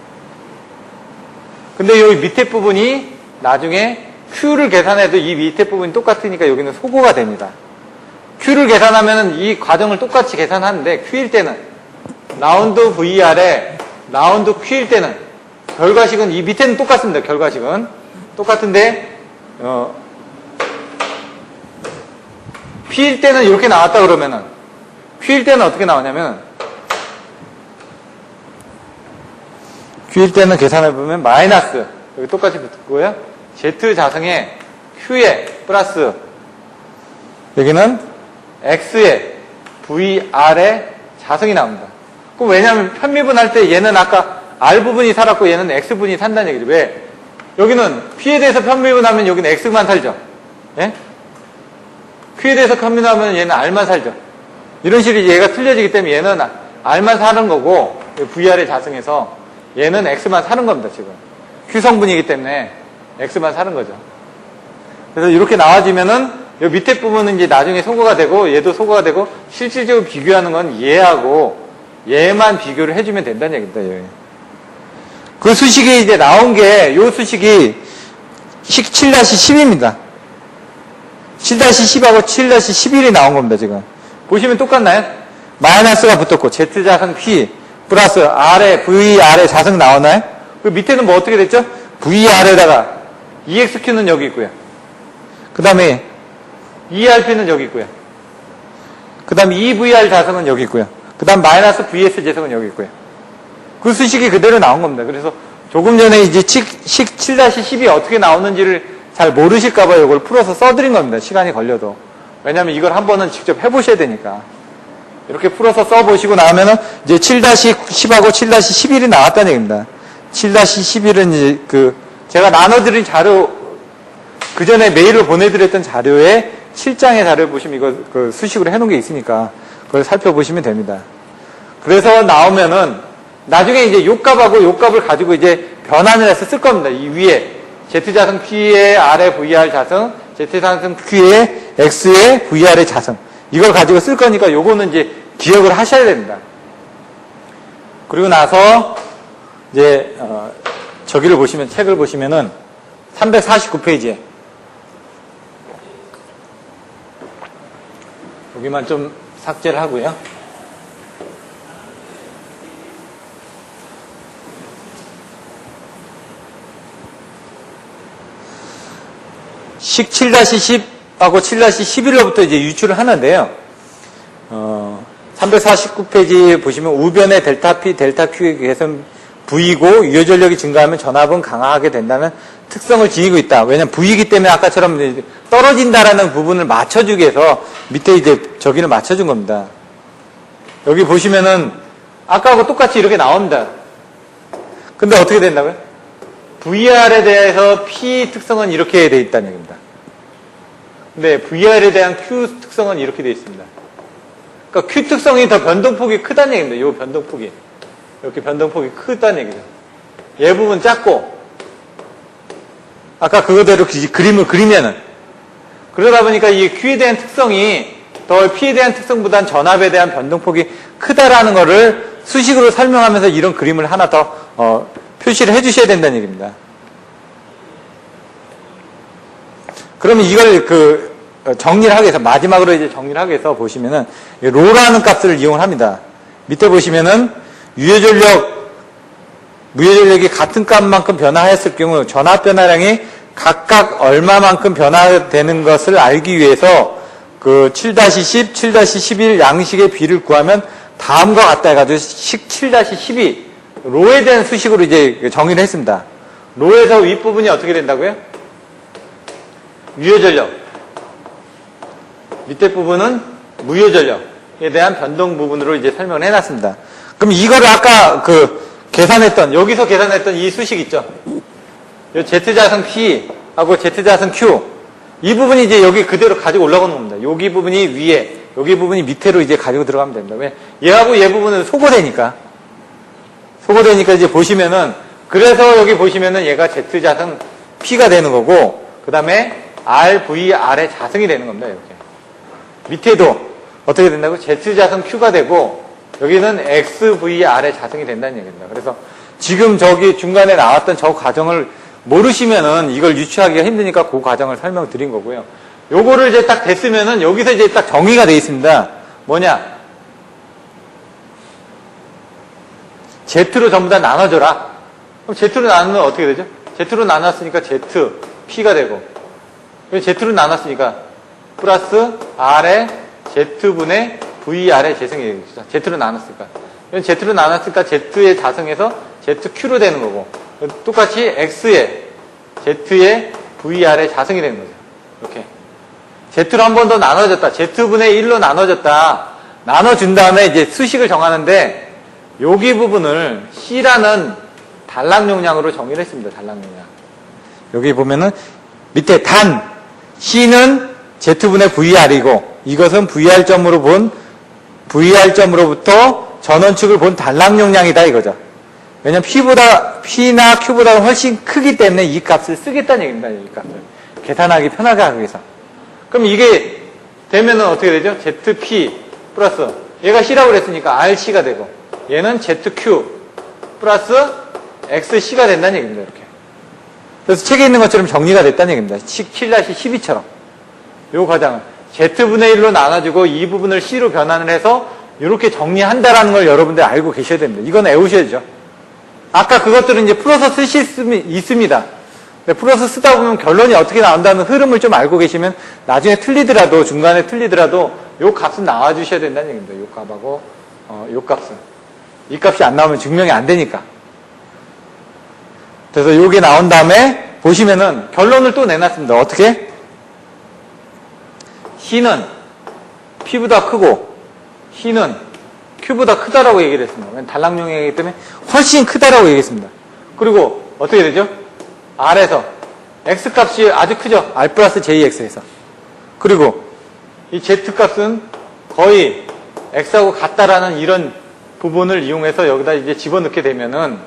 근데 요 밑에 부분이 나중에 Q를 계산해도 이 밑에 부분이 똑같으니까 여기는 소거가 됩니다. Q를 계산하면 이 과정을 똑같이 계산하는데 Q일 때는 라운드 VR에 라운드 Q일 때는 결과식은 이 밑에는 똑같습니다. 결과식은 똑같은데 P일 때는 이렇게 나왔다 그러면은 Q일 때는 어떻게 나오냐면 Q일 때는 계산해보면 마이너스 여기 똑같이 붙고요. Z 자승에 Q에 플러스 여기는 X에 VR에 자승이 나옵니다. 그럼 왜냐하면 편미분 할 때 얘는 아까 R 부분이 살았고 얘는 X 부분이 산다는 얘기죠. 왜? 여기는 P에 대해서 편미분하면 여기는 X만 살죠. 예? Q에 대해서 편미분하면 얘는 R만 살죠. 이런 식으로 얘가 틀려지기 때문에 얘는 R만 사는 거고 VR의 자승에서 얘는 X만 사는 겁니다. 지금 Q 성분이기 때문에 X만 사는 거죠. 그래서 이렇게 나와지면은 이 밑에 부분은 이제 나중에 소거가 되고 얘도 소거가 되고 실질적으로 비교하는 건 얘하고 얘만 비교를 해주면 된다는 얘기입니다. 얘. 그 수식이 이제 나온 게 요 수식이 7-10입니다. 7-10하고 7-11이 나온 겁니다. 지금 보시면 똑같나요? 마이너스가 붙었고 Z자승 P 플러스 R에 VR에 자승 나오나요? 그 밑에는 뭐 어떻게 됐죠? VR에다가 EXQ는 여기 있고요. 그 다음에 ERP는 여기 있고요. 그 다음에 EVR 자승은 여기 있고요. 그 다음 마이너스 VS 자승은 여기 있고요. 그 수식이 그대로 나온 겁니다. 그래서 조금 전에 이제 7-10이 어떻게 나오는지를 잘 모르실까봐 이걸 풀어서 써드린 겁니다. 시간이 걸려도. 왜냐하면 이걸 한 번은 직접 해보셔야 되니까. 이렇게 풀어서 써보시고 나면은 이제 7-10하고 7-11이 나왔다는 얘기입니다. 7-11은 이제 제가 나눠드린 자료, 그 전에 메일을 보내드렸던 자료에 7장의 자료를 보시면 이거 수식으로 해놓은 게 있으니까 그걸 살펴보시면 됩니다. 그래서 나오면은 나중에 이제 요 값하고 요 값을 가지고 이제 변환을 해서 쓸 겁니다. 이 위에 Z자승 P의 R의 VR 자승, Z자승 Q의 X의 VR의 자승. 이걸 가지고 쓸 거니까 요거는 이제 기억을 하셔야 됩니다. 그리고 나서 이제 저기를 보시면, 책을 보시면은 349페이지에 여기만 좀 삭제를 하고요. 식 7-10하고 7-11로부터 이제 유출을 하는데요. 349페이지 보시면 우변의 델타 P, 델타 Q의 개선 V고 유효전력이 증가하면 전압은 강화하게 된다는 특성을 지니고 있다. 왜냐면 V이기 때문에 아까처럼 떨어진다라는 부분을 맞춰주기 위해서 밑에 이제 저기를 맞춰준 겁니다. 여기 보시면은 아까하고 똑같이 이렇게 나옵니다. 근데 어떻게 된다고요? VR에 대해서 P 특성은 이렇게 돼 있다는 얘기입니다. 근데 VR에 대한 Q 특성은 이렇게 돼 있습니다. 그러니까 Q 특성이 더 변동폭이 크다는 얘기입니다. 이 변동폭이. 이렇게 변동폭이 크다는 얘기죠. 얘 부분 작고, 아까 그거대로 그림을 그리면은, 그러다 보니까 이 Q에 대한 특성이 더 P에 대한 특성보단 전압에 대한 변동폭이 크다라는 거를 수식으로 설명하면서 이런 그림을 하나 더, 표시를 해 주셔야 된다는 얘기입니다. 그러면 이걸 정리를 하기 위해서, 마지막으로 이제 정리를 하기 위해서 보시면은, 로라는 값을 이용을 합니다. 밑에 보시면은, 무효전력이 같은 값만큼 변화했을 경우 전압 변화량이 각각 얼마만큼 변화되는 것을 알기 위해서 그 7-10, 7-11 양식의 비를 구하면 다음과 같다 해가지고 식 7-12 로에 대한 수식으로 이제 정의를 했습니다. 로에서 윗부분이 어떻게 된다고요? 유효전력. 밑에 부분은 무효전력에 대한 변동 부분으로 이제 설명을 해놨습니다. 그럼 이거를 아까 여기서 계산했던 이 수식 있죠? 요 Z자승 P하고 Z자승 Q. 이 부분이 이제 여기 그대로 가지고 올라가는 겁니다. 여기 부분이 위에, 여기 부분이 밑으로 이제 가지고 들어가면 됩니다. 왜? 얘하고 얘 부분은 소거되니까 이제 보시면은, 그래서 여기 보시면은 얘가 Z자승 P가 되는 거고, 그 다음에 RVR의 자승이 되는 겁니다. 이렇게. 밑에도 어떻게 된다고? Z자승 Q가 되고, 여기는 XVR의 자승이 된다는 얘기입니다. 그래서 지금 저기 중간에 나왔던 저 과정을 모르시면은 이걸 유추하기가 힘드니까 그 과정을 설명드린 거고요. 요거를 이제 딱 됐으면은 여기서 이제 딱 정의가 되어 있습니다. 뭐냐? Z로 전부 다 나눠줘라. 그럼 Z로 나누면 어떻게 되죠? Z로 나눴으니까 ZP가 되고, Z로 나눴으니까 플러스 R의 Z분의 VR의 재승이 되겠죠. Z로 나눴으니까. Z로 나눴으니까 Z의 자승에서 ZQ로 되는 거고, 똑같이 X의 Z의 VR의 자승이 되는 거죠. 이렇게. Z로 한 번 더 나눠졌다. Z분의 1로 나눠졌다. 나눠준 다음에 이제 수식을 정하는데, 여기 부분을 C라는 단락 용량으로 정의를 했습니다. 단락 용량. 여기 보면은 밑에 단 C는 Z분의 VR이고, 이것은 VR점으로부터 전원축을 본 단락 용량이다 이거죠. 왜냐면 P나 Q보다 훨씬 크기 때문에 이 값을 쓰겠다는 얘기입니다. 이 값을. 계산하기 편하게 하기 위해서. 그럼 이게 되면은 어떻게 되죠? ZP 플러스 얘가 C라고 그랬으니까 RC가 되고, 얘는 ZQ 플러스 XC가 된다는 얘기입니다. 이렇게. 그래서 책에 있는 것처럼 정리가 됐다는 얘기입니다. 7-12처럼. 요 과정은 Z분의 1로 나눠주고 이 부분을 C로 변환을 해서 이렇게 정리한다라는 걸 여러분들 알고 계셔야 됩니다. 이건 외우셔야죠. 아까 그것들은 이제 풀어서 쓰실 수 있습니다. 풀어서 쓰다 보면 결론이 어떻게 나온다는 흐름을 좀 알고 계시면 나중에 틀리더라도, 중간에 틀리더라도 요 값은 나와주셔야 된다는 얘기입니다. 요 값하고 요 값은. 이 값이 안 나오면 증명이 안 되니까. 그래서 요게 나온 다음에 보시면은 결론을 또 내놨습니다. 어떻게? C는 P보다 크고 C는 Q보다 크다라고 얘기를 했습니다. 단락용이기 때문에 훨씬 크다라고 얘기했습니다. 그리고 어떻게 되죠? R에서 X값이 아주 크죠? R 플러스 JX에서. 그리고 이 Z값은 거의 X하고 같다라는 이런 부분을 이용해서 여기다 이제 집어넣게 되면은,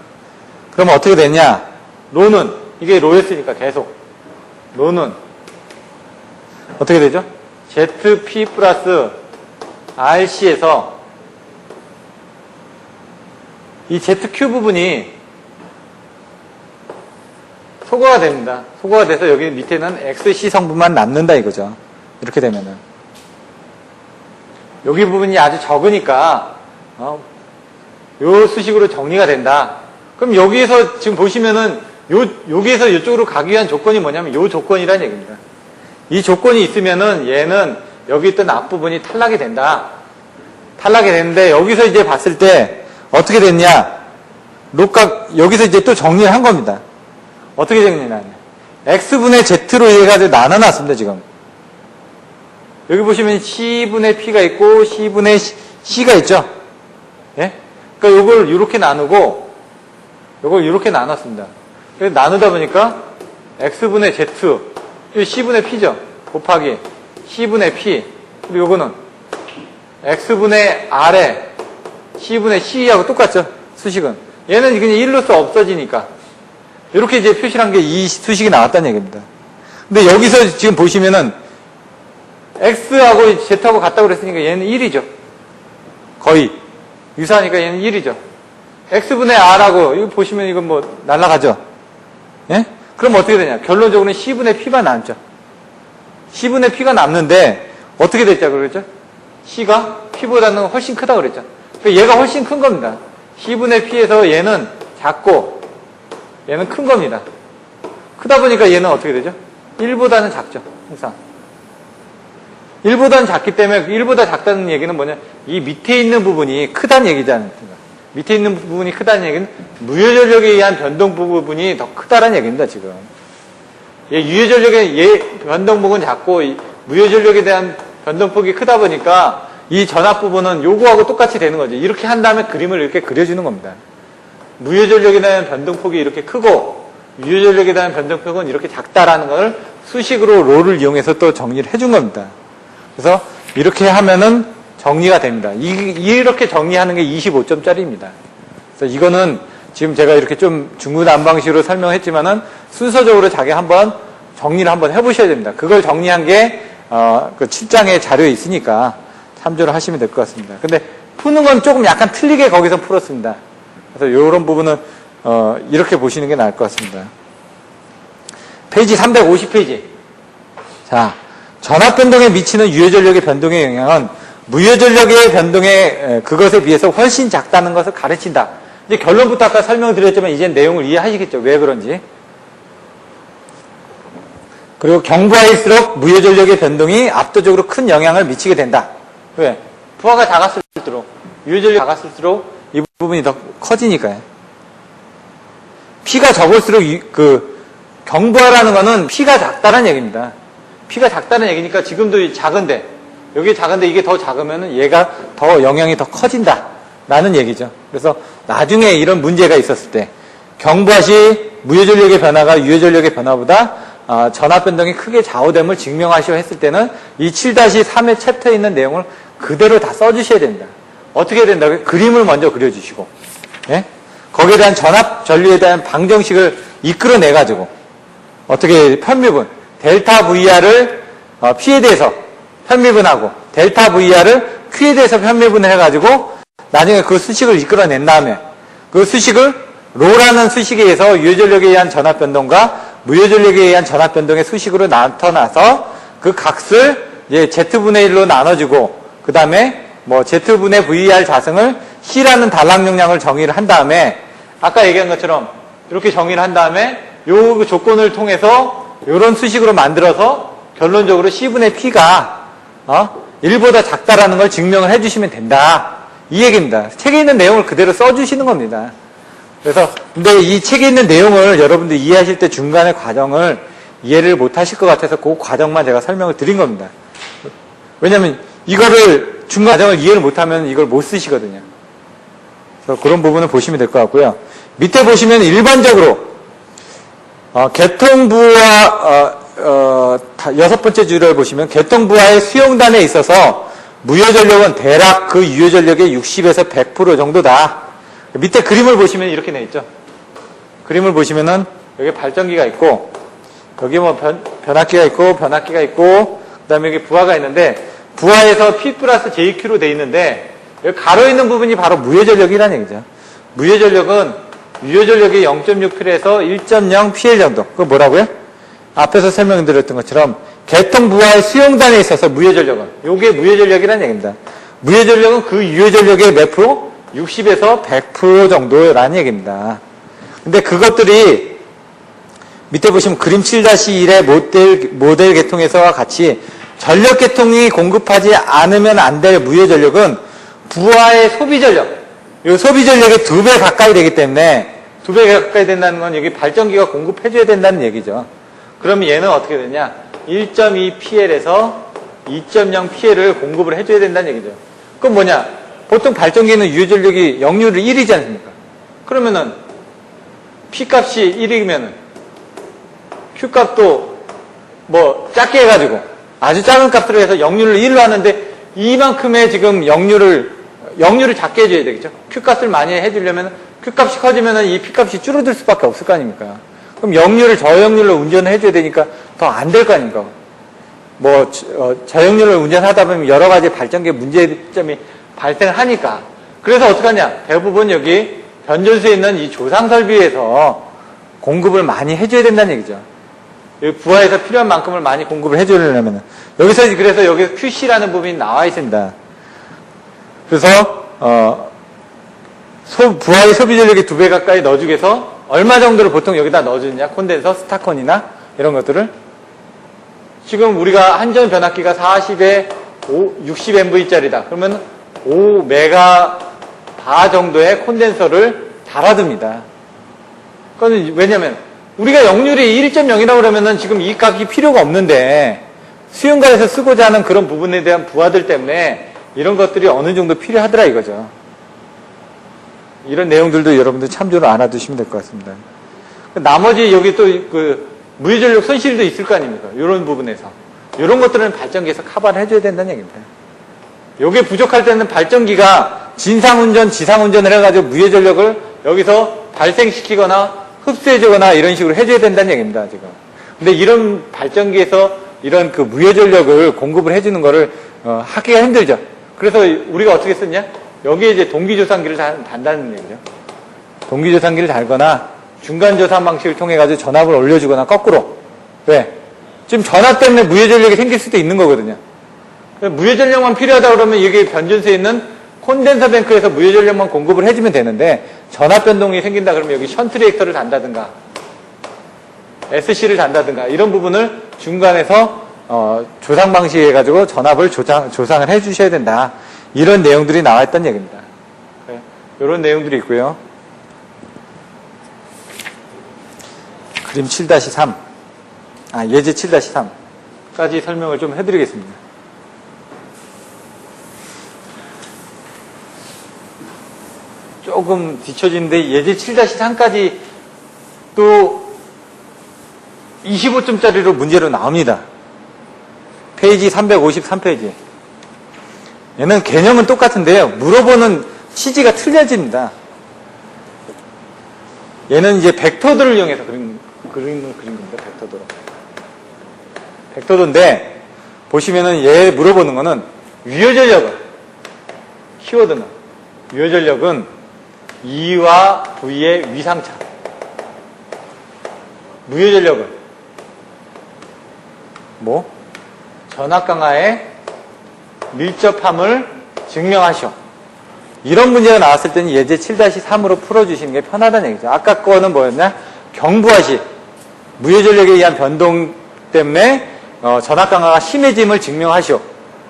그러면 어떻게 되냐? 로는 이게 로였으니까 계속. 로는 어떻게 되죠? ZP 플러스 RC에서 이 ZQ 부분이 소거가 됩니다. 소거가 돼서 여기 밑에는 XC 성분만 남는다 이거죠. 이렇게 되면은. 여기 부분이 아주 적으니까, 요 수식으로 정리가 된다. 그럼 여기에서 지금 보시면은, 여기에서 이쪽으로 가기 위한 조건이 뭐냐면 요 조건이라는 얘기입니다. 이 조건이 있으면은 얘는 여기 있던 앞부분이 탈락이 된다. 탈락이 되는데 여기서 이제 봤을 때 어떻게 됐냐? 롯각, 여기서 이제 또 정리를 한 겁니다. 어떻게 정리냐? X분의 Z로 해가지고 나눠놨습니다, 지금. 여기 보시면 C분의 P가 있고 C분의 C가 있죠? 예? 그러니까 요걸 이렇게 나누고 요걸 이렇게 나눴습니다. 그래서 나누다 보니까 X분의 Z, 이 C분의 P죠? 곱하기 C분의 P, 그리고 요거는 X분의 R에 C분의 C하고 똑같죠? 수식은. 얘는 그냥 1로서 없어지니까. 이렇게 이제 표시를 한 게 이 수식이 나왔다는 얘기입니다. 근데 여기서 지금 보시면은 X하고 Z하고 같다고 그랬으니까 얘는 1이죠. 거의. 유사하니까 얘는 1이죠. X분의 R하고, 이거 보시면 이건 뭐, 날아가죠? 예? 그럼 어떻게 되냐? 결론적으로는 C분의 P가 남죠. C분의 P가 남는데, 어떻게 됐죠? 그랬죠? C가 P보다는 훨씬 크다 그랬죠. 그러니까 얘가 훨씬 큰 겁니다. C분의 P에서 얘는 작고, 얘는 큰 겁니다. 크다 보니까 얘는 어떻게 되죠? 1보다는 작죠. 항상. 1보다는 작기 때문에 1보다 작다는 얘기는 뭐냐? 이 밑에 있는 부분이 크다는 얘기잖아요. 밑에 있는 부분이 크다는 얘기는 무효전력에 의한 변동 부분이 더 크다는 얘기입니다. 지금. 유효전력의 변동폭은 작고 무효전력에 대한 변동폭이 크다 보니까 이 전압 부분은 요거하고 똑같이 되는 거죠. 이렇게 한 다음에 그림을 이렇게 그려주는 겁니다. 무효전력에 대한 변동폭이 이렇게 크고 유효전력에 대한 변동폭은 이렇게 작다라는 걸 수식으로 로를 이용해서 또 정리를 해준 겁니다. 그래서 이렇게 하면은 정리가 됩니다. 이렇게 정리하는 게 25점짜리입니다. 그래서 이거는 지금 제가 이렇게 좀 중구난방식으로 설명했지만은 순서적으로 자기 한번 정리를 한번 해보셔야 됩니다. 그걸 정리한 게 그 7장의 자료에 있으니까 참조를 하시면 될 것 같습니다. 근데 푸는 건 조금 약간 틀리게 거기서 풀었습니다. 그래서 이런 부분은 이렇게 보시는 게 나을 것 같습니다. 페이지 350페이지. 자, 전압 변동에 미치는 유효전력의 변동의 영향은 무효전력의 변동에 그것에 비해서 훨씬 작다는 것을 가르친다. 이제 결론부터 아까 설명드렸지만 이제 내용을 이해하시겠죠. 왜 그런지. 그리고 경부하일수록 무효전력의 변동이 압도적으로 큰 영향을 미치게 된다. 왜? 부하가 작았을수록, 유효전력이 작았을수록 이 부분이 더 커지니까요. P가 적을수록 경부하라는 거는 P가 작다는 얘기입니다. P가 작다는 얘기니까 지금도 작은데, 여기 작은데 이게 더 작으면 얘가 더 영향이 더 커진다. 라는 얘기죠. 그래서 나중에 이런 문제가 있었을 때, 경부하 시 무효전력의 변화가 유효전력의 변화보다 전압 변동이 크게 좌우됨을 증명하시오 했을 때는 이 7-3의 챕터에 있는 내용을 그대로 다 써주셔야 됩니다. 어떻게 해야 된다고요? 그림을 먼저 그려주시고, 예? 거기에 대한 전압 전류에 대한 방정식을 이끌어내가지고, 어떻게 편미분, 델타 VR을 P에 대해서 편미분하고, 델타 VR을 Q에 대해서 편미분을 해가지고, 나중에 그 수식을 이끌어낸 다음에, 그 수식을 로라는 수식에 의해서 유효전력에 의한 전압 변동과 무효전력에 의한 전압 변동의 수식으로 나타나서 그 값을 이제 Z분의 1로 나눠주고, 그 다음에 뭐 Z분의 VR 자승을 C라는 단락 용량을 정의를 한 다음에, 아까 얘기한 것처럼 이렇게 정의를 한 다음에 요 조건을 통해서 이런 수식으로 만들어서 결론적으로 C분의 P가 1보다 작다라는 걸 증명을 해주시면 된다. 이 얘기입니다. 책에 있는 내용을 그대로 써주시는 겁니다. 그래서 근데 이 책에 있는 내용을 여러분들 이해하실 때 중간의 과정을 이해를 못 하실 것 같아서 그 과정만 제가 설명을 드린 겁니다. 왜냐하면 이거를 중간 과정을 이해를 못하면 이걸 못 쓰시거든요. 그래서 그런 부분을 보시면 될 것 같고요. 밑에 보시면 일반적으로 개통부와 6번째 줄을 보시면 개통부하의 수용단에 있어서 무효전력은 대략 그 유효전력의 60에서 100% 정도다. 밑에 그림을 보시면 이렇게 돼 있죠. 그림을 보시면은 여기 발전기가 있고, 여기 뭐 변압기가 있고, 변압기가 있고, 그 다음에 여기 부하가 있는데, 부하에서 P 플러스 JQ로 돼 있는데, 여기 가로 있는 부분이 바로 무효전력이라는 얘기죠. 무효전력은 유효전력이 0.6P에서 1.0 PL 정도. 그거 뭐라고요? 앞에서 설명드렸던 것처럼 개통부하의 수용단에 있어서 무효전력은 요게 무효전력이라는 얘기입니다. 무효전력은 그 유효전력의 몇 프로? 60에서 100% 정도라는 얘기입니다. 근데 그것들이 밑에 보시면 그림 7-1의 모델 계통에서와 같이 전력 계통이 공급하지 않으면 안 될 무효전력은 부하의 소비전력, 이 소비전력의 2배 가까이 되기 때문에 2배 가까이 된다는 건 여기 발전기가 공급해줘야 된다는 얘기죠. 그러면 얘는 어떻게 되냐? 1.2 PL에서 2.0 PL을 공급을 해줘야 된다는 얘기죠. 그럼 뭐냐? 보통 발전기는 유효전력이 역률이 1이지 않습니까? 그러면은 P값이 1이면 Q값도 뭐 작게 해가지고 아주 작은 값으로 해서 역률을 1로 하는데 이만큼의 지금 역률을 작게 해줘야 되겠죠. Q값을 많이 해주려면 Q값이 커지면 이 P값이 줄어들 수밖에 없을 거 아닙니까? 그럼 역률을 저역률로 운전을 해줘야 되니까 더 안 될 거 아닙니까? 뭐 저역률을 운전하다 보면 여러 가지 발전기의 문제점이 발생을 하니까. 그래서 어떻게 하냐? 대부분 여기 변전소에 있는 이 조상 설비에서 공급을 많이 해줘야 된다는 얘기죠. 여기 부하에서 필요한 만큼을 많이 공급을 해주려면 그래서 여기 QC라는 부분이 나와 있습니다. 그래서 부하의 소비전력이 2배 가까이 넣어주기 위해서 얼마 정도를 보통 여기다 넣어주느냐? 콘덴서, 스타콘이나 이런 것들을 지금 우리가 한전 변압기가 40에 60MV짜리다. 그러면 5메가 바 정도의 콘덴서를 달아둡니다. 그건 왜냐면 우리가 역률이 1.0이라고 그러면은 지금 이 값이 필요가 없는데 수용가에서 쓰고자 하는 그런 부분에 대한 부하들 때문에 이런 것들이 어느 정도 필요하더라 이거죠. 이런 내용들도 여러분들 참조를 알아두시면 될 것 같습니다. 나머지 여기 또 그 무효전력 손실도 있을 거 아닙니까? 이런 부분에서. 이런 것들은 발전기에서 커버를 해줘야 된다는 얘기입니다. 이게 부족할 때는 발전기가 진상운전, 지상운전을 해가지고 무효전력을 여기서 발생시키거나 흡수해주거나 이런 식으로 해줘야 된다는 얘기입니다, 지금. 근데 이런 발전기에서 이런 그 무효전력을 공급을 해주는 거를 하기가 힘들죠. 그래서 우리가 어떻게 썼냐? 여기에 이제 동기조상기를 단다는 얘기죠. 동기조상기를 달거나 중간조산 방식을 통해가지고 전압을 올려주거나 거꾸로. 왜? 지금 전압 때문에 무효전력이 생길 수도 있는 거거든요. 무효전력만 필요하다 그러면 여기 변전소에 있는 콘덴서 뱅크에서 무효전력만 공급을 해주면 되는데 전압 변동이 생긴다 그러면 여기 션트 리액터를 단다든가 SC를 단다든가 이런 부분을 중간에서 조상 방식에 해가지고 전압을 조상을 해주셔야 된다. 이런 내용들이 나와 있다는 얘기입니다. 이런 내용들이 있고요. 그림 7-3 예제 7-3까지 설명을 좀 해드리겠습니다. 조금 뒤쳐지는데 예제 7-3까지 또 25점짜리로 문제로 나옵니다. 페이지 353페이지. 얘는 개념은 똑같은데요. 물어보는 취지가 틀려집니다. 얘는 이제 벡터들을 이용해서 그린 겁니다. 벡터도인데 보시면은 얘 물어보는 거는 유효전력은 키워드는 유효전력은 E와 V의 위상차. 무효전력은 전압 강화의 밀접함을 증명하시오. 이런 문제가 나왔을 때는 예제 7-3으로 풀어주시는 게 편하다는 얘기죠. 아까 거는 뭐였냐? 경부하시. 무효전력에 의한 변동 때문에 전압 강화가 심해짐을 증명하시오.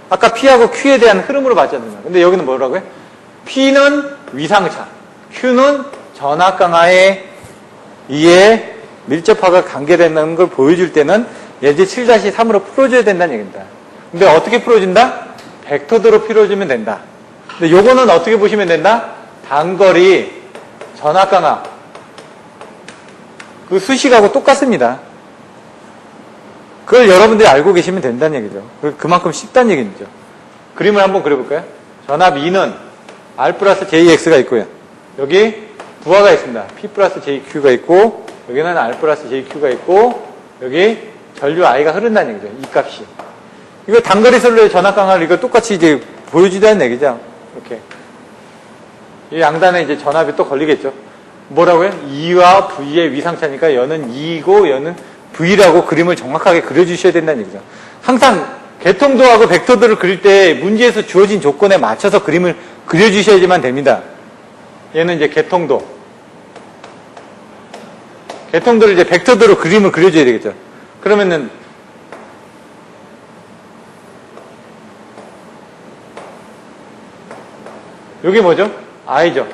아까 P하고 Q에 대한 흐름으로 봤잖아요. 근데 여기는 뭐라고요? P는 위상차, Q는 전압 강화에 의해 밀접화가 관계된다는 걸 보여줄 때는 예제 7-3으로 풀어줘야 된다는 얘기입니다. 근데 어떻게 풀어준다? 벡터도로 풀어주면 된다. 근데 요거는 어떻게 보시면 된다? 단거리 전압 강화 그 수식하고 똑같습니다. 그걸 여러분들이 알고 계시면 된다는 얘기죠. 그만큼 쉽다는 얘기죠. 그림을 한번 그려볼까요? 전압 E는 R 플러스 JX가 있고요. 여기 부하가 있습니다. P 플러스 JQ가 있고 여기는 R 플러스 JQ가 있고, 여기 전류 I가 흐른다는 얘기죠. 이 값이. 이거 단거리 선로의 전압 강화를 이거 똑같이 이제 보여주자는 얘기죠. 이렇게. 이 양단에 이제 전압이 또 걸리겠죠. 뭐라고요? E와 V의 위상차니까 여는 E고 여는 V라고 그림을 정확하게 그려주셔야 된다는 얘기죠. 항상 개통도하고 벡터도를 그릴 때 문제에서 주어진 조건에 맞춰서 그림을 그려주셔야지만 됩니다. 얘는 이제 개통도. 개통도를 이제 벡터도로 그림을 그려줘야 되겠죠. 그러면은 여기 뭐죠? I죠.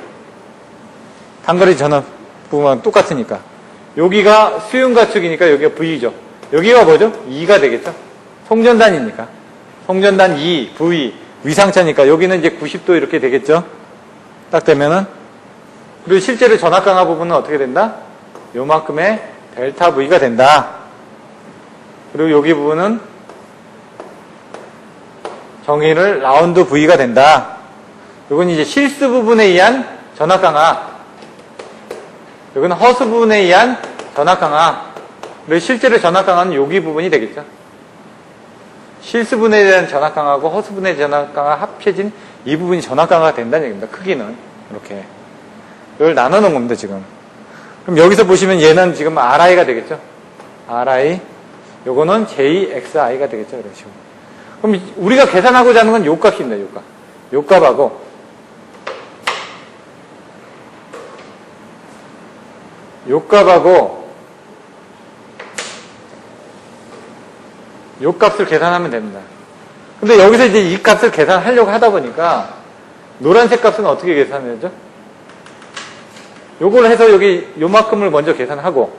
단거리 전압 부분은 똑같으니까. 여기가 수윤가축이니까 여기가 V죠. 여기가 뭐죠? E가 되겠죠. 송전단이니까. 송전단 E, V, 위상차니까 여기는 이제 90도 이렇게 되겠죠. 딱 되면은. 그리고 실제로 전압 강화 부분은 어떻게 된다? 요만큼의 델타 V가 된다. 그리고 여기 부분은 정의를 라운드 V가 된다. 이건 이제 실수 부분에 의한 전압 강화. 여기는 허수 부분에 의한 전압 강화. 그리고 실제로 전압 강화는 여기 부분이 되겠죠. 실수 부분에 대한 전압 강화하고 허수 부분에 대한 전압 강화 합해진 이 부분이 전압 강화가 된다는 얘기입니다. 크기는. 이렇게. 이걸 나눠 놓은 겁니다, 지금. 그럼 여기서 보시면 얘는 지금 RI가 되겠죠. RI. 요거는 JXI가 되겠죠. 이런 식으로. 그럼 우리가 계산하고자 하는 건 요 값입니다, 요 값. 요 값하고 요 값하고 요 값을 계산하면 됩니다. 근데 여기서 이제 이 값을 계산하려고 하다 보니까 노란색 값은 어떻게 계산해야죠? 요걸 해서 여기 요만큼을 먼저 계산하고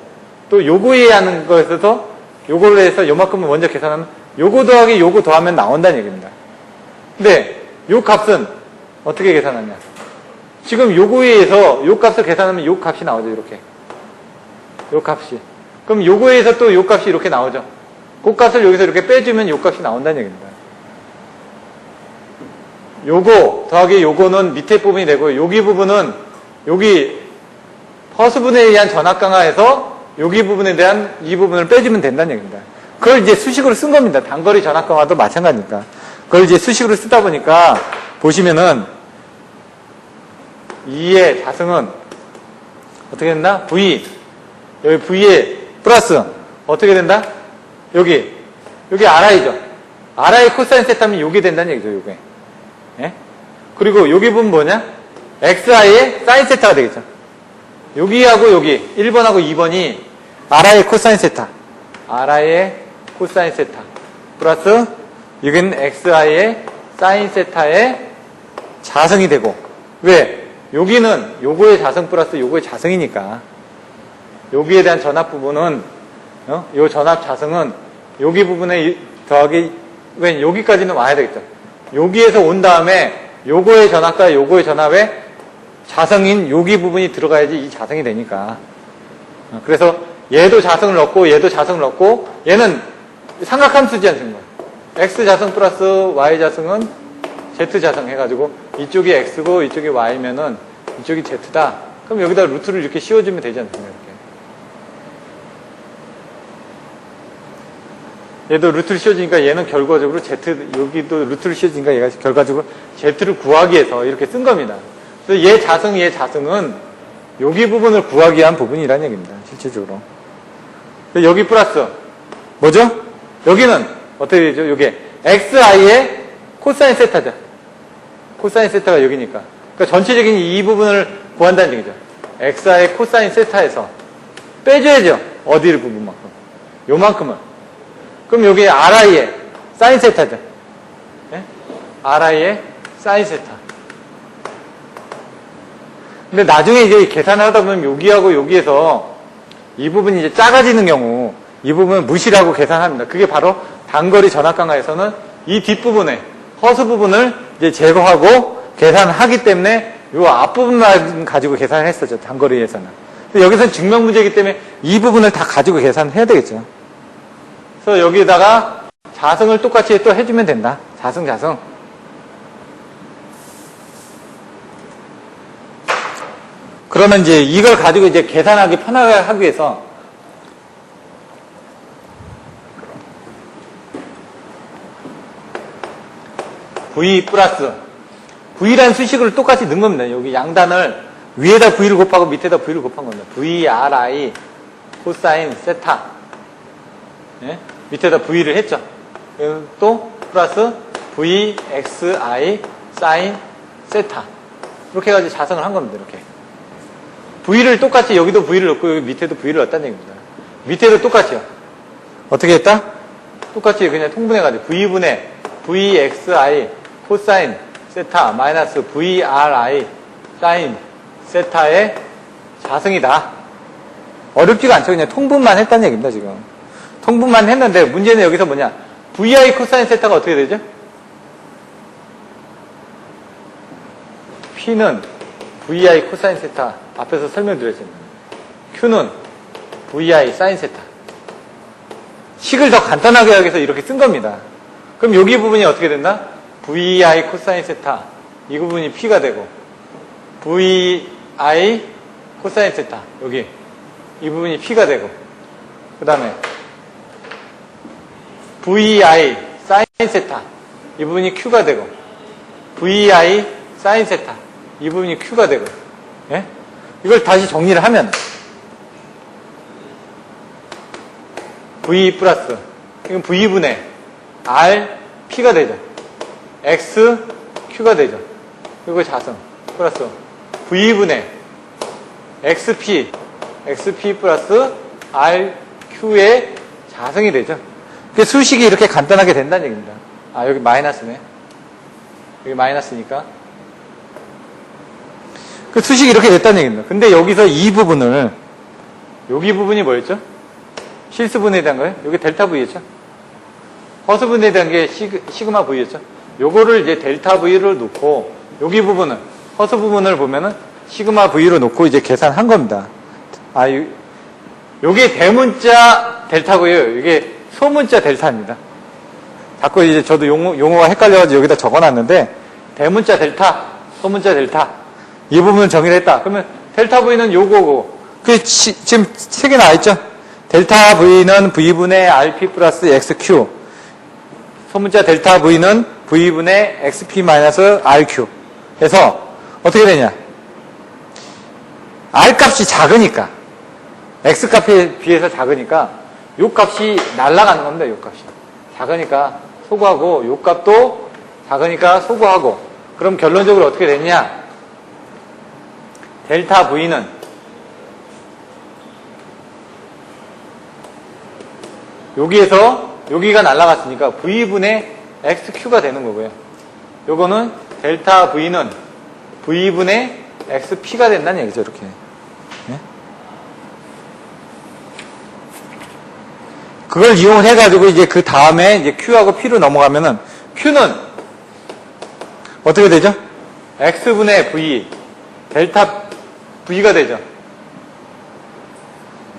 또 요거에 하는 거에서 요걸 해서 요만큼을 먼저 계산하면 요거 더하기 요거 더하면 나온다는 얘기입니다. 근데 요 값은 어떻게 계산하냐? 지금 요거에 의해서 요 값을 계산하면 요 값이 나오죠. 이렇게. 요 값이. 그럼 요거에 의해서 또 요 값이 이렇게 나오죠. 그 값을 여기서 이렇게 빼주면 요 값이 나온다는 얘기입니다. 요거 더하기 요거는 밑에 부분이 되고 여기 부분은 여기 허수분에 의한 전압 강화에서 여기 부분에 대한 이 부분을 빼주면 된다는 얘기입니다. 그걸 이제 수식으로 쓴 겁니다. 단거리 전압 강화도 마찬가지니까. 그걸 이제 수식으로 쓰다 보니까 보시면은 2의 자승은 어떻게 된다? V. 여기 V에 플러스 어떻게 된다? 여기 RI죠. RI 코사인 세타면 요게 된다는 얘기죠. 요게. 예? 그리고 여기 부분 뭐냐? XI의 사인 세타가 되겠죠. 여기하고 여기 1번하고 2번이 RI의 코사인 세타. RI의 코사인 세타. 플러스 여기는 XI의 사인 세타의 자승이 되고. 왜? 여기는 요거의 자승 플러스 요거의 자승이니까. 여기에 대한 전압 부분은 요 전압 자승은 여기 부분에 더하기 왜 여기까지는 와야 되겠죠. 여기에서 온 다음에 요거의 전압과 요거의 전압에 자승인 여기 부분이 들어가야지 이 자승이 되니까. 그래서 얘도 자승을 넣고 얘도 자승을 넣고 얘는 삼각함수지 않습니까? x 자승 플러스 y 자승은 z 자승 해가지고 이쪽이 x고 이쪽이 y면은 이쪽이 z다. 그럼 여기다 루트를 이렇게 씌워주면 되지 않습니까? 이렇게. 얘도 루트를 씌워주니까 얘는 결과적으로 z, 여기도 루트를 씌워주니까 얘가 결과적으로 z를 구하기 위해서 이렇게 쓴 겁니다. 그래서 얘 자승은 여기 부분을 구하기 위한 부분이라는 얘기입니다. 실질적으로. 여기 플러스 뭐죠? 여기는 어떻게 되죠? 요게 xi의 코사인 세타죠. 코사인 세타가 여기니까. 그러니까 전체적인 이 부분을 구한다는 얘기죠. xi의 코사인 세타에서 빼줘야죠. 어디를 부분만큼. 요만큼을. 그럼 여기 ri의 사인 세타죠. 네? ri의 사인 세타. 근데 나중에 이제 계산을 하다 보면 여기하고 여기에서 이 부분이 이제 작아지는 경우 이 부분은 무시를 하고 계산합니다. 그게 바로 단거리 전압 강화에서는 이 뒷부분에 허수 부분을 이제 제거하고 계산하기 때문에 이 앞부분만 가지고 계산을 했었죠. 단거리에서는. 여기서는 증명 문제이기 때문에 이 부분을 다 가지고 계산해야 되겠죠. 그래서 여기다가 자승을 똑같이 또 해주면 된다. 자승. 그러면 이제 이걸 가지고 이제 계산하기 편하게 하기 위해서 V 플러스 V라는 수식을 똑같이 넣은 겁니다. 여기 양단을 위에다 V를 곱하고 밑에다 V를 곱한 겁니다. VRI 코사인 세타. 예? 밑에다 V를 했죠. 또 플러스 VXI 사인 세타. 이렇게 해가지고 자성을 한 겁니다. 이렇게. V를 똑같이 여기도 V를 넣고 여기 밑에도 V를 넣었다는 얘기입니다. 밑에도 똑같이요. 어떻게 했다? 똑같이 그냥 통분해가지고 V분의 VXI 코사인 세타 마이너스 VRI 사인 세타의 자성이다. 어렵지가 않죠. 그냥 통분만 했다는 얘기입니다. 지금. 통분만 했는데 문제는 여기서 뭐냐. VI 코사인 세타가 어떻게 되죠? P는 VI 코사인 세타 앞에서 설명드렸습니다. Q는 VI 사인 세타. 식을 더 간단하게 하기 위해서 이렇게 쓴 겁니다. 그럼 여기 부분이 어떻게 된다? VI 코사인 세타. 이 부분이 P가 되고 VI 코사인 세타. 여기 이 부분이 P가 되고 그 다음에 VI 사인 세타. 이 부분이 Q가 되고 VI 사인 세타. 이 부분이 Q가 되고 예? 이걸 다시 정리를 하면 V 플러스 이건 V분의 R P가 되죠. X Q가 되죠. 그리고 자성 플러스 V분의 XP 플러스 RQ의 자성이 되죠. 그 수식이 이렇게 간단하게 된다는 얘기입니다. 아 여기 마이너스네. 여기 마이너스니까 그 수식이 이렇게 됐다는 얘기입니다. 근데 여기서 이 부분을 여기 부분이 뭐였죠? 실수분해에 대한 거예요? 여기 델타 V였죠? 허수분해에 대한 게 시그마 V였죠? 요거를 이제 델타 V를 놓고 여기 부분은 허수 부분을 보면은 시그마 V로 놓고 이제 계산한 겁니다. 아, 요게 대문자 델타고요. 이게 소문자 델타입니다. 자꾸 이제 저도 용어가 헷갈려가지고 여기다 적어놨는데 대문자 델타, 소문자 델타 이 부분을 정의를 했다. 그러면 델타 V는 요거고 지금 세 개 나와있죠? 델타 V는 V분의 RP 플러스 XQ 소문자 델타 V는 V분의 XP 마이너스 RQ 그래서 어떻게 되냐 R 값이 작으니까 X 값에 비해서 작으니까 요 값이 날아가는 겁니다. 요 값이 작으니까 소구하고 요 값도 작으니까 소구하고 그럼 결론적으로 어떻게 됐냐 델타 V는 여기에서 여기가 날아갔으니까 V분의 XQ가 되는 거고요. 요거는 델타 V는 V분의 XP가 된다는 얘기죠. 이렇게. 네? 그걸 이용해가지고 이제 그 다음에 이제 Q하고 P로 넘어가면은 Q는 어떻게 되죠? X분의 V 델타 V가 되죠.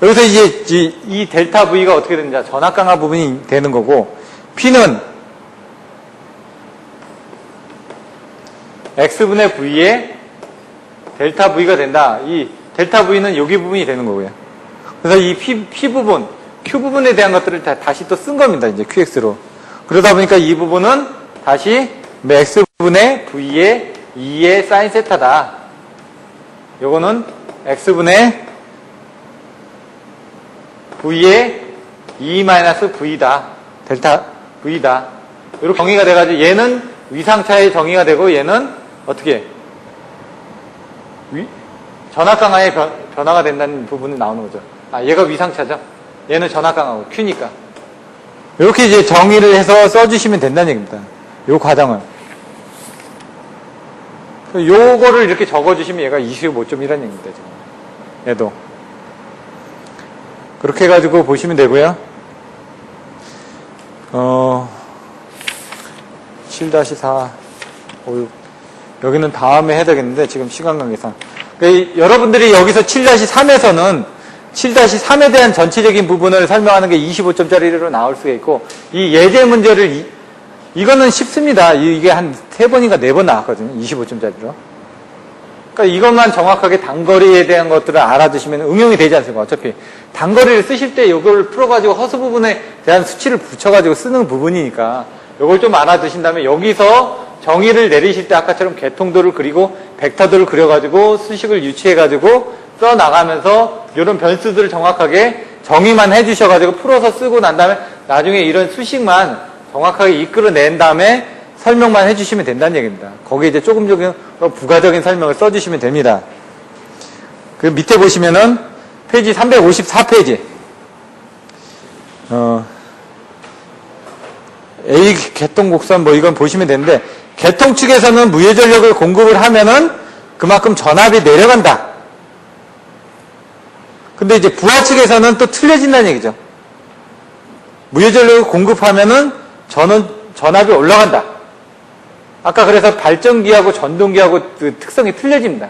여기서 이제 이 델타 V가 어떻게 되느냐 전압 강화 부분이 되는 거고 P는 X분의 V에 델타 V가 된다. 이 델타 V는 여기 부분이 되는 거고요. 그래서 이 P 부분, Q 부분에 대한 것들을 다시 또 쓴 겁니다. 이제 QX로. 그러다 보니까 이 부분은 다시 X분의 V에 2의 사인 세타다. 요거는 X분의 V의 2-V다. 델타 V다. 이렇게 정의가 돼가지고 얘는 위상차의 정의가 되고 얘는 어떻게 전압 강화의 변화가 된다는 부분이 나오는 거죠. 아 얘가 위상차죠. 얘는 전압 강화고 Q니까. 이렇게 이제 정의를 해서 써주시면 된다는 얘기입니다. 요 과정을. 요거를 이렇게 적어주시면 얘가 25점이라는 얘기입니다. 지금. 얘도. 그렇게 해가지고 보시면 되고요. 7-4 여기는 다음에 해야 되겠는데 지금 시간 관계상 여러분들이 여기서 7-3에서는 7-3에 대한 전체적인 부분을 설명하는 게 25점짜리로 나올 수가 있고 이 예제 문제를 이거는 쉽습니다. 이게 한 3번인가 4번 나왔거든요. 25점짜리로. 그러니까 이것만 정확하게 단거리에 대한 것들을 알아두시면 응용이 되지 않습니까? 어차피 단거리를 쓰실 때 이걸 풀어가지고 허수 부분에 대한 수치를 붙여가지고 쓰는 부분이니까 이걸 좀 알아두신 다음에 여기서 정의를 내리실 때 아까처럼 개통도를 그리고 벡터도를 그려가지고 수식을 유치해가지고 써나가면서 이런 변수들을 정확하게 정의만 해주셔가지고 풀어서 쓰고 난 다음에 나중에 이런 수식만 정확하게 이끌어낸 다음에 설명만 해주시면 된다는 얘기입니다. 거기에 이제 조금 부가적인 설명을 써주시면 됩니다. 그 밑에 보시면은 페이지 354페이지. A 개통 곡선 뭐 이건 보시면 되는데, 개통 측에서는 무효 전력을 공급을 하면은 그만큼 전압이 내려간다. 근데 이제 부하 측에서는 또 틀려진다는 얘기죠. 무효 전력을 공급하면은 전압이 올라간다. 아까 그래서 발전기하고 전동기하고 그 특성이 틀려집니다.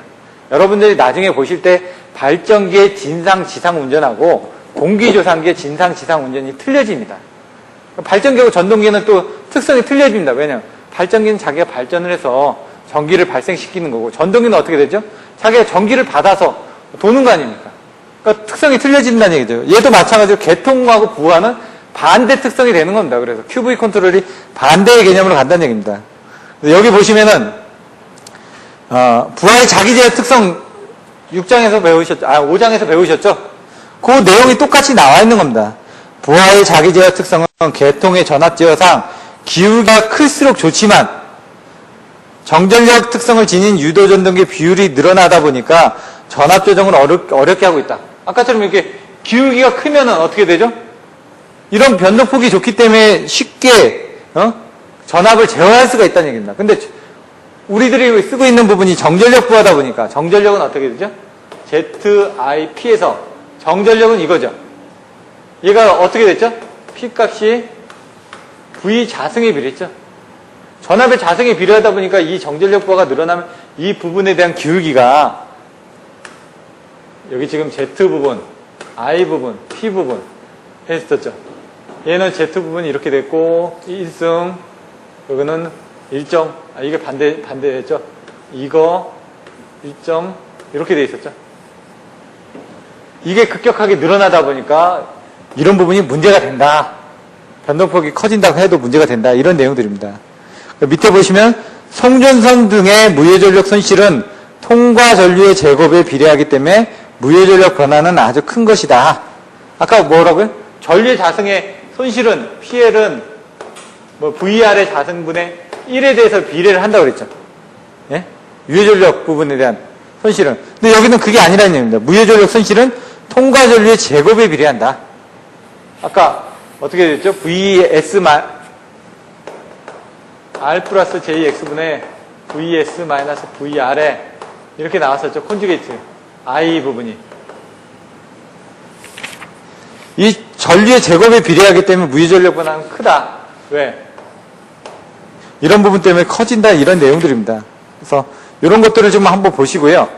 여러분들이 나중에 보실 때 발전기의 진상 지상 운전하고 공기조산기의 진상 지상 운전이 틀려집니다. 발전기하고 전동기는 또 특성이 틀려집니다. 왜냐하면 발전기는 자기가 발전을 해서 전기를 발생시키는 거고, 전동기는 어떻게 되죠? 자기가 전기를 받아서 도는 거 아닙니까? 그러니까 특성이 틀려진다는 얘기죠. 얘도 마찬가지로 개통하고 부하는 반대 특성이 되는 겁니다. 그래서 QV 컨트롤이 반대의 개념으로 간다는 얘기입니다. 여기 보시면은 부하의 자기제어 특성 6장에서 배우셨죠? 5장에서 배우셨죠? 그 내용이 똑같이 나와 있는 겁니다. 부하의 자기제어 특성은 개통의 전압제어상 기울기가 클수록 좋지만 정전력 특성을 지닌 유도전동기 비율이 늘어나다 보니까 전압 조정을 어렵게 하고 있다. 아까처럼 이렇게 기울기가 크면은 어떻게 되죠? 이런 변동폭이 좋기 때문에 쉽게 전압을 제어할 수가 있다는 얘기입니다. 근데 우리들이 쓰고 있는 부분이 정전력 부하다 보니까 정전력은 어떻게 되죠? ZIP에서 정전력은 이거죠. 얘가 어떻게 됐죠? P 값이 V 자승에 비례했죠. 전압의 자승에 비례하다 보니까 이 정전력 부하가 늘어나면 이 부분에 대한 기울기가 여기 지금 Z 부분, I 부분, P 부분 했었죠. 얘는 Z 부분이 이렇게 됐고 1승, 여기는 1점, 이게 반대였죠. 이거 1점 이렇게 돼 있었죠. 이게 급격하게 늘어나다 보니까 이런 부분이 문제가 된다. 변동폭이 커진다고 해도 문제가 된다. 이런 내용들입니다. 밑에 보시면 송전선 등의 무효전력 손실은 통과 전류의 제곱에 비례하기 때문에 무효전력 변화는 아주 큰 것이다. 아까 뭐라고요? 전류의 자승의 손실은, PL은 뭐 VR의 자승분의 1에 대해서 비례를 한다고 그랬죠. 예? 유효전력 부분에 대한 손실은. 근데 여기는 그게 아니라는 얘기입니다. 무효전력 손실은 통과 전류의 제곱에 비례한다. 아까 어떻게 됐죠? VS R 플러스 JX분의 VS 마이너스 VR에 이렇게 나왔었죠. 콘주게이트. I 부분이. 이 전류의 제곱에 비례하기 때문에 무효전력 변화는 크다. 왜? 이런 부분 때문에 커진다. 이런 내용들입니다. 그래서 이런 것들을 좀 한번 보시고요.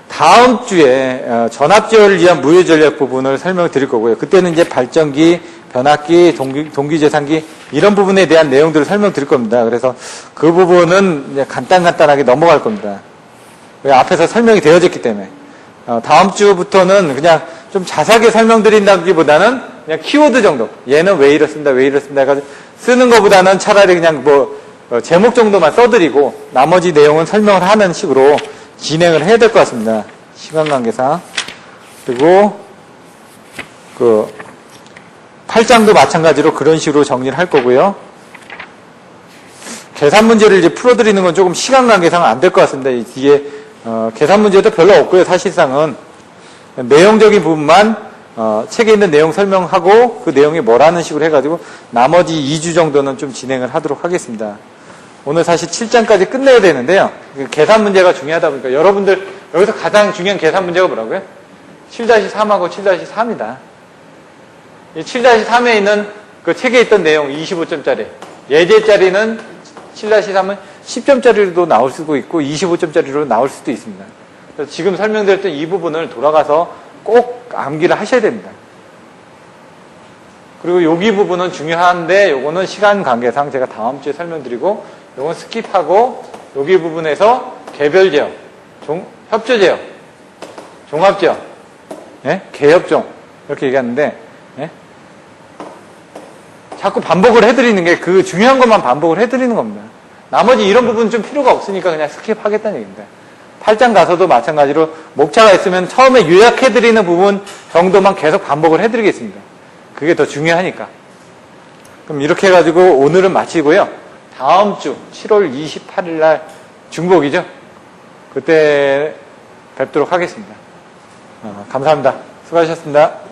다음 주에 전압제어를 위한 무효전력 부분을 설명을 드릴 거고요. 그때는 이제 발전기, 변압기, 동기제산기 이런 부분에 대한 내용들을 설명드릴 겁니다. 그래서 그 부분은 이제 간단하게 넘어갈 겁니다. 왜? 앞에서 설명이 되어졌기 때문에. 다음 주부터는 그냥 좀 자세하게 설명드린다기보다는 그냥 키워드 정도. 얘는 왜 이렇습니다, 왜 이렇습니다 해가지고 쓰는 것보다는 차라리 그냥 제목 정도만 써드리고 나머지 내용은 설명을 하는 식으로 진행을 해야 될 것 같습니다. 시간 관계상. 그리고 8장도 마찬가지로 그런 식으로 정리를 할 거고요. 계산 문제를 이제 풀어드리는 건 조금 시간 관계상 안 될 것 같습니다. 이게 계산 문제도 별로 없고요. 사실상은 내용적인 부분만 책에 있는 내용 설명하고 그 내용이 뭐라는 식으로 해가지고 나머지 2주 정도는 좀 진행을 하도록 하겠습니다. 오늘 사실 7장까지 끝내야 되는데요. 계산 문제가 중요하다 보니까 여러분들 여기서 가장 중요한 계산 문제가 뭐라고요? 7-3하고 7-4입니다. 이 7-3에 있는 그 책에 있던 내용 25점짜리 예제짜리는 7-3은 10점짜리로도 나올 수도 있고 25점짜리로 나올 수도 있습니다. 그래서 지금 설명드렸던 이 부분을 돌아가서 꼭 암기를 하셔야 됩니다. 그리고 여기 부분은 중요한데 요거는 시간 관계상 제가 다음 주에 설명드리고 요건 스킵하고 여기 부분에서 개별 제어, 협조 제어, 종합 제어, 예? 개협종 이렇게 얘기하는데 예? 자꾸 반복을 해드리는 게 그 중요한 것만 반복을 해드리는 겁니다. 나머지 이런 부분은 좀 필요가 없으니까 그냥 스킵하겠다는 얘기입니다. 8장 가서도 마찬가지로 목차가 있으면 처음에 요약해드리는 부분 정도만 계속 반복을 해드리겠습니다. 그게 더 중요하니까. 그럼 이렇게 해가지고 오늘은 마치고요. 다음 주 7월 28일 날 중복이죠. 그때 뵙도록 하겠습니다. 감사합니다. 수고하셨습니다.